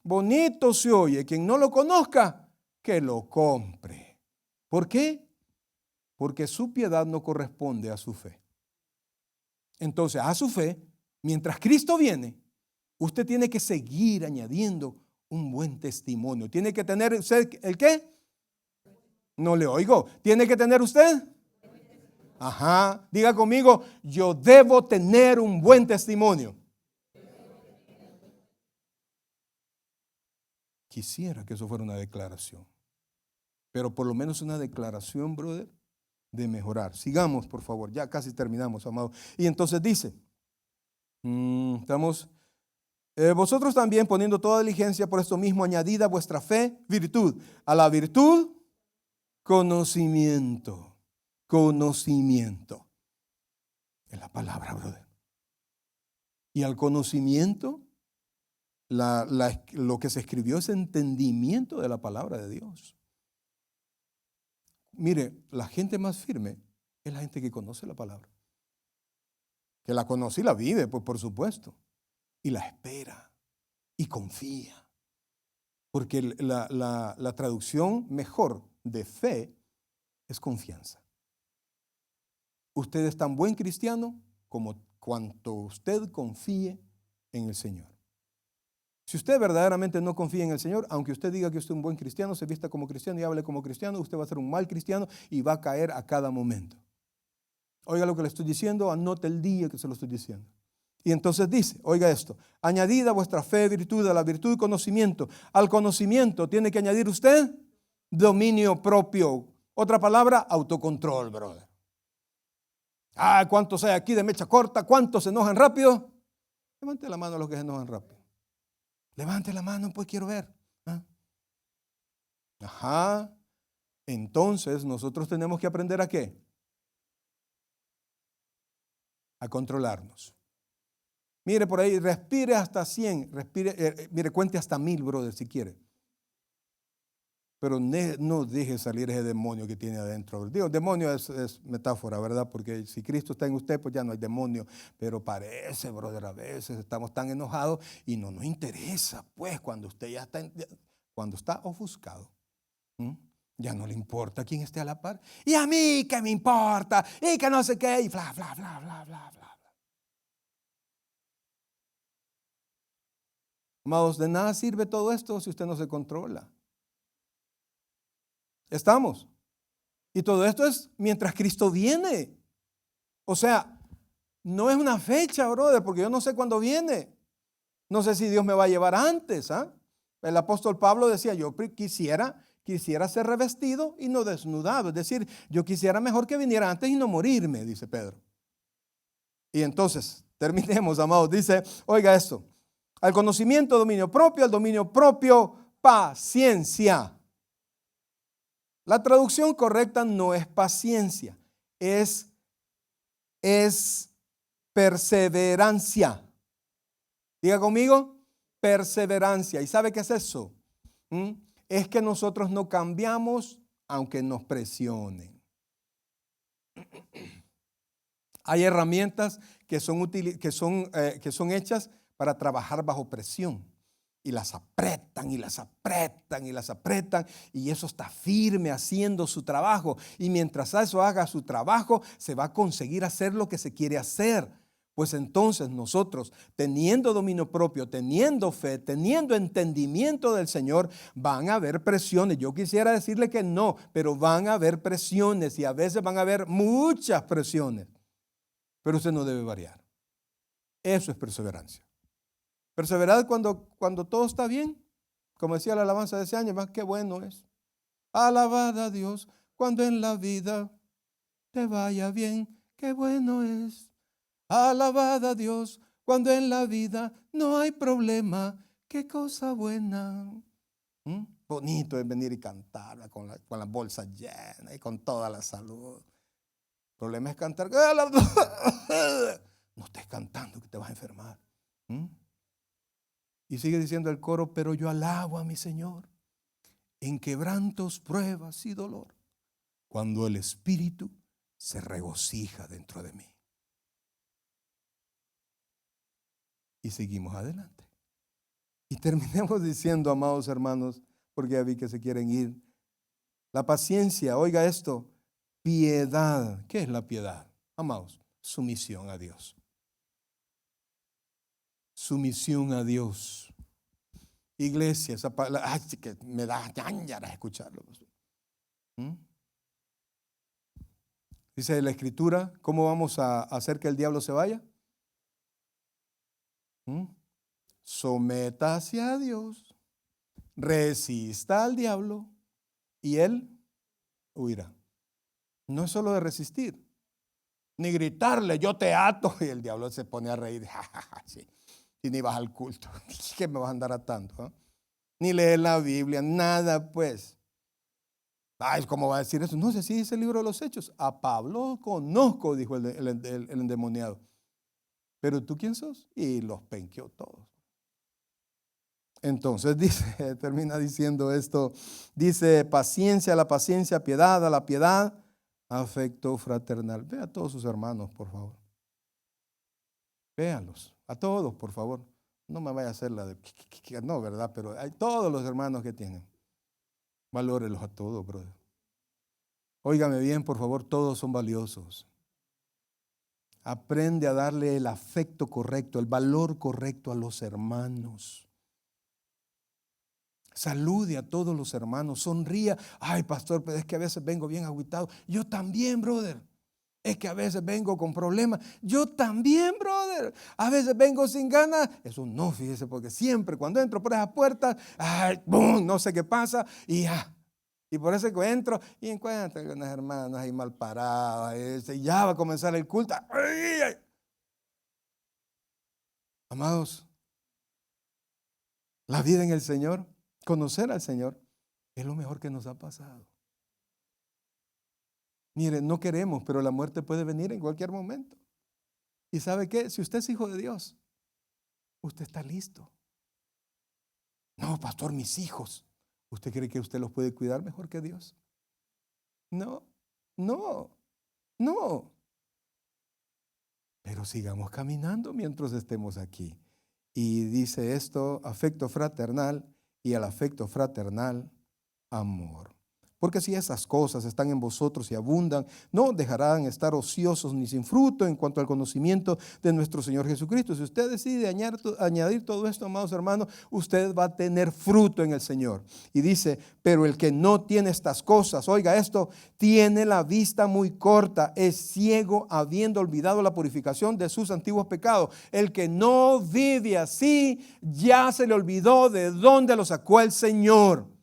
Bonito se oye. Quien no lo conozca, que lo compre. ¿Por qué? Porque su piedad no corresponde a su fe. Entonces, a su fe, mientras Cristo viene, usted tiene que seguir añadiendo un buen testimonio. ¿Tiene que tener usted el qué? No le oigo. ¿Tiene que tener usted? Ajá. Diga conmigo, yo debo tener un buen testimonio. Quisiera que eso fuera una declaración. Pero por lo menos una declaración, brother, de mejorar. Sigamos, por favor. Ya casi terminamos, amados. Y entonces dice, vosotros también poniendo toda diligencia por esto mismo, añadida a vuestra fe, virtud. A la virtud, conocimiento. Conocimiento. Es la palabra, brother. Y al conocimiento, lo que se escribió es entendimiento de la palabra de Dios. Mire, la gente más firme es la gente que conoce la palabra. Que la conoce y la vive, pues por supuesto. Y la espera y confía. Porque la traducción mejor de fe es confianza. Usted es tan buen cristiano como cuanto usted confíe en el Señor. Si usted verdaderamente no confía en el Señor, aunque usted diga que usted es un buen cristiano, se vista como cristiano y hable como cristiano, usted va a ser un mal cristiano y va a caer a cada momento. Oiga lo que le estoy diciendo, anote el día que se lo estoy diciendo. Y entonces dice, oiga esto, añadida vuestra fe, virtud, a la virtud, conocimiento. Al conocimiento tiene que añadir usted dominio propio. Otra palabra, autocontrol, brother. ¿Cuántos hay aquí de mecha corta? ¿Cuántos se enojan rápido? Levante la mano a los que se enojan rápido. Levante la mano, pues quiero ver. Ajá. Entonces nosotros tenemos que aprender ¿a qué? A controlarnos. Mire por ahí, respire hasta 100, mire, cuente hasta 1000, brother, si quiere. Pero no deje salir ese demonio que tiene adentro. Digo, demonio es metáfora, ¿verdad? Porque si Cristo está en usted, pues ya no hay demonio. Pero parece, brother, a veces estamos tan enojados y no nos interesa, pues, cuando usted ya está, cuando está ofuscado. Ya no le importa quién esté a la par. Y a mí, ¿qué me importa? Y que no sé qué, y bla, bla, bla, bla, bla, bla. Amados, de nada sirve todo esto si usted no se controla. ¿Estamos? Y todo esto es mientras Cristo viene. O sea, no es una fecha, brother, porque yo no sé cuándo viene. No sé si Dios me va a llevar antes. El apóstol Pablo decía, yo quisiera ser revestido y no desnudado. Es decir, yo quisiera mejor que viniera antes y no morirme, dice Pedro. Y entonces, terminemos, amados. Dice, oiga esto. Al conocimiento, dominio propio, al dominio propio, paciencia. La traducción correcta no es paciencia, es perseverancia. Diga conmigo, perseverancia. ¿Y sabe qué es eso? Es que nosotros no cambiamos aunque nos presionen. Hay herramientas que son hechas para trabajar bajo presión. Y las apretan y las apretan y las apretan y eso está firme haciendo su trabajo. Y mientras eso haga su trabajo, se va a conseguir hacer lo que se quiere hacer. Pues entonces nosotros, teniendo dominio propio, teniendo fe, teniendo entendimiento del Señor, van a haber presiones. Yo quisiera decirle que no, pero van a haber presiones y a veces van a haber muchas presiones. Pero usted no debe variar. Eso es perseverancia. Perseverar cuando todo está bien, como decía la alabanza de ese año, más qué bueno es. Alabad a Dios cuando en la vida te vaya bien, qué bueno es. Alabad a Dios cuando en la vida no hay problema, qué cosa buena. Bonito es venir y cantar con la bolsa llena y con toda la salud. El problema es cantar. No estés cantando que te vas a enfermar. Y sigue diciendo el coro, pero yo alabo a mi Señor en quebrantos, pruebas y dolor, cuando el Espíritu se regocija dentro de mí. Y seguimos adelante. Y terminemos diciendo, amados hermanos, porque ya vi que se quieren ir. La paciencia, oiga esto, piedad. ¿Qué es la piedad? Amados, sumisión a Dios. Sumisión a Dios. Iglesia, esa palabra, ay, que me da ñañaras escucharlo. Dice la Escritura, ¿cómo vamos a hacer que el diablo se vaya? Sométase a Dios. resista al diablo y él huirá. No es solo de resistir, ni gritarle, yo te ato, y el diablo se pone a reír. Sí, y ni vas al culto, ¿qué me vas a andar atando? ¿Eh? Ni leer la Biblia, nada pues. Ay, ¿cómo va a decir eso? No sé si dice el libro de los Hechos. A Pablo conozco, dijo el endemoniado. ¿Pero tú quién sos? Y los penqueó todos. Entonces dice, termina diciendo esto, dice paciencia a la paciencia, piedad a la piedad, afecto fraternal. Ve a todos sus hermanos, por favor. Véalos, a todos, por favor. No me vaya a hacer la de, no, ¿verdad? Pero hay todos los hermanos que tienen. Valórelos a todos, brother. Óigame bien, por favor, todos son valiosos. Aprende a darle el afecto correcto, el valor correcto a los hermanos. Salude a todos los hermanos, sonría. Ay, pastor, pero es que a veces vengo bien agüitado. Yo también, brother. Es que a veces vengo con problemas. Yo también, brother. A veces vengo sin ganas. Eso no, fíjese, porque siempre cuando entro por esas puertas, ay, boom, no sé qué pasa y ya. Y por eso que entro y encuentro unas hermanas ahí mal paradas. Y ya va a comenzar el culto. Ay, ay. Amados, la vida en el Señor, conocer al Señor, es lo mejor que nos ha pasado. Mire, no queremos, pero la muerte puede venir en cualquier momento. ¿Y sabe qué? Si usted es hijo de Dios, usted está listo. No, pastor, mis hijos. ¿Usted cree que usted los puede cuidar mejor que Dios? No, no, no. Pero sigamos caminando mientras estemos aquí. Y dice esto, afecto fraternal, y al afecto fraternal, amor. Porque si esas cosas están en vosotros y abundan, no dejarán estar ociosos ni sin fruto en cuanto al conocimiento de nuestro Señor Jesucristo. Si usted decide añadir todo esto, amados hermanos, usted va a tener fruto en el Señor. Y dice, pero el que no tiene estas cosas, oiga esto, tiene la vista muy corta, es ciego, habiendo olvidado la purificación de sus antiguos pecados. El que no vive así, ya se le olvidó de dónde lo sacó el Señor.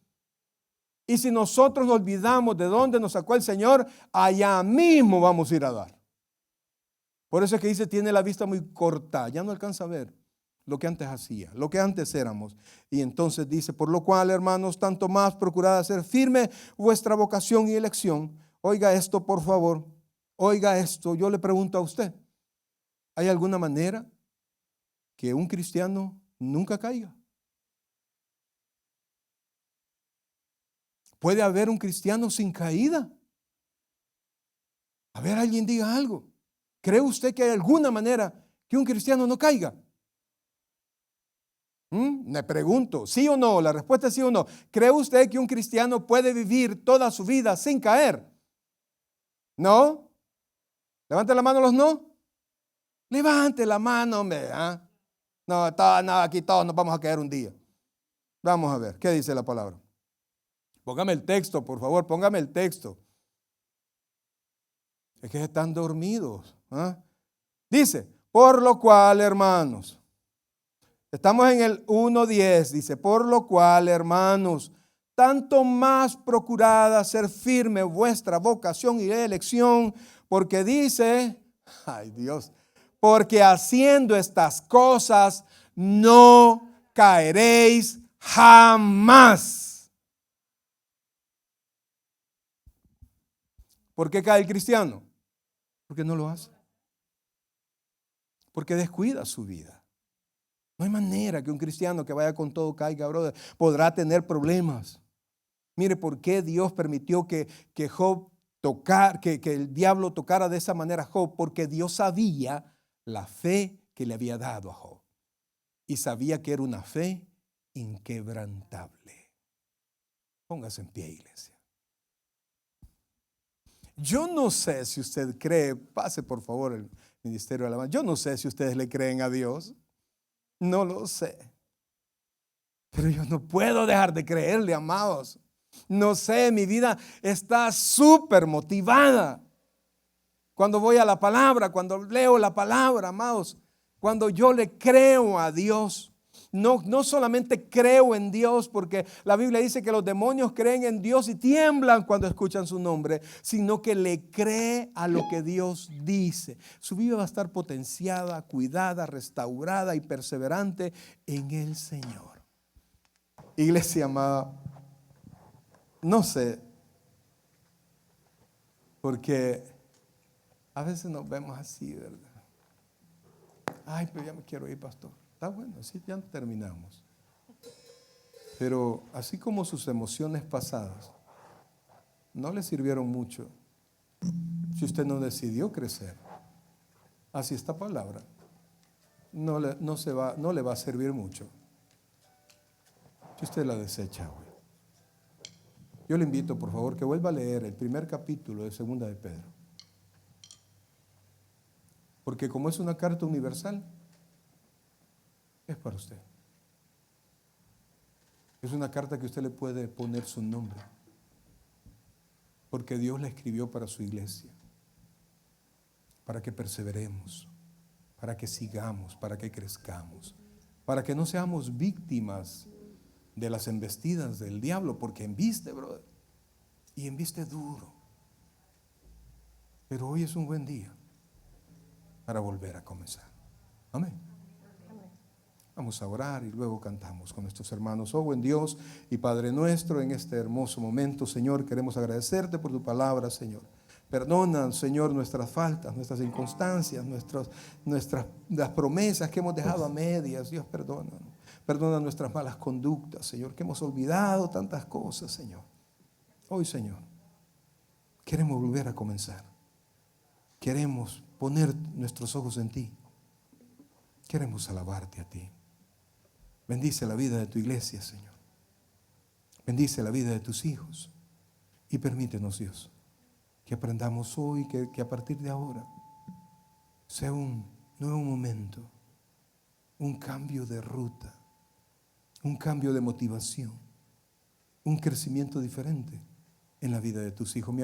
Y si nosotros nos olvidamos de dónde nos sacó el Señor, allá mismo vamos a ir a dar. Por eso es que dice, tiene la vista muy corta, ya no alcanza a ver lo que antes hacía, lo que antes éramos. Y entonces dice, por lo cual, hermanos, tanto más procurad hacer firme vuestra vocación y elección. Oiga esto, por favor, oiga esto, yo le pregunto a usted, ¿hay alguna manera que un cristiano nunca caiga? ¿Puede haber un cristiano sin caída? A ver, alguien diga algo. ¿Cree usted que hay alguna manera que un cristiano no caiga? Me pregunto, ¿sí o no? La respuesta es sí o no. ¿Cree usted que un cristiano puede vivir toda su vida sin caer? ¿No? Levante la mano los no. Levante la mano, hombre. ¿Ah? No, aquí todos nos vamos a caer un día. Vamos a ver, ¿qué dice la palabra? Póngame el texto, por favor, póngame el texto. Es que están dormidos. ¿Ah? Dice, por lo cual, hermanos, estamos en el 1:10, dice, por lo cual, hermanos, tanto más procurad hacer firme vuestra vocación y elección, porque dice, ay Dios, porque haciendo estas cosas no caeréis jamás. ¿Por qué cae el cristiano? Porque no lo hace. Porque descuida su vida. No hay manera que un cristiano que vaya con todo caiga, brother. Podrá tener problemas. Mire por qué Dios permitió que Job tocara, que el diablo tocara de esa manera a Job. Porque Dios sabía la fe que le había dado a Job. Y sabía que era una fe inquebrantable. Póngase en pie, iglesia. Yo no sé si usted cree, pase por favor el ministerio de alabanza. Yo no sé si ustedes le creen a Dios. No lo sé. Pero yo no puedo dejar de creerle, amados. No sé, mi vida está súper motivada. Cuando voy a la palabra, cuando leo la palabra, amados. Cuando yo le creo a Dios. no solamente creo en Dios, porque la Biblia dice que los demonios creen en Dios y tiemblan cuando escuchan su nombre, sino que le cree a lo que Dios dice. Su vida va a estar potenciada, cuidada, restaurada y perseverante en el Señor. Iglesia amada, no sé, porque a veces nos vemos así, ¿verdad? Ay, pero ya me quiero ir, pastor. Está bueno, así ya terminamos. Pero así como sus emociones pasadas no le sirvieron mucho, si usted no decidió crecer, así esta palabra no le va a servir mucho si usted la desecha hoy. Yo le invito, por favor, que vuelva a leer el primer capítulo de Segunda de Pedro. Porque como es una carta universal, es para usted. Es una carta que usted le puede poner su nombre. Porque Dios la escribió para su iglesia. Para que perseveremos. Para que sigamos. Para que crezcamos. Para que no seamos víctimas de las embestidas del diablo. Porque embiste, brother. Y embiste duro. Pero hoy es un buen día para volver a comenzar. Amén. Vamos a orar y luego cantamos con nuestros hermanos. Oh buen Dios y Padre nuestro, en este hermoso momento, Señor, queremos agradecerte por tu palabra, Señor. Perdona, Señor, nuestras faltas, nuestras inconstancias, las promesas que hemos dejado a medias. Dios, perdona. Perdona nuestras malas conductas, Señor, que hemos olvidado tantas cosas, Señor. Hoy, Señor, queremos volver a comenzar. Queremos poner nuestros ojos en ti. Queremos alabarte a ti. Bendice la vida de tu iglesia, Señor. Bendice la vida de tus hijos. Y permítenos, Dios, que aprendamos hoy, que a partir de ahora sea un nuevo momento, un cambio de ruta, un cambio de motivación, un crecimiento diferente en la vida de tus hijos. Mi amigo.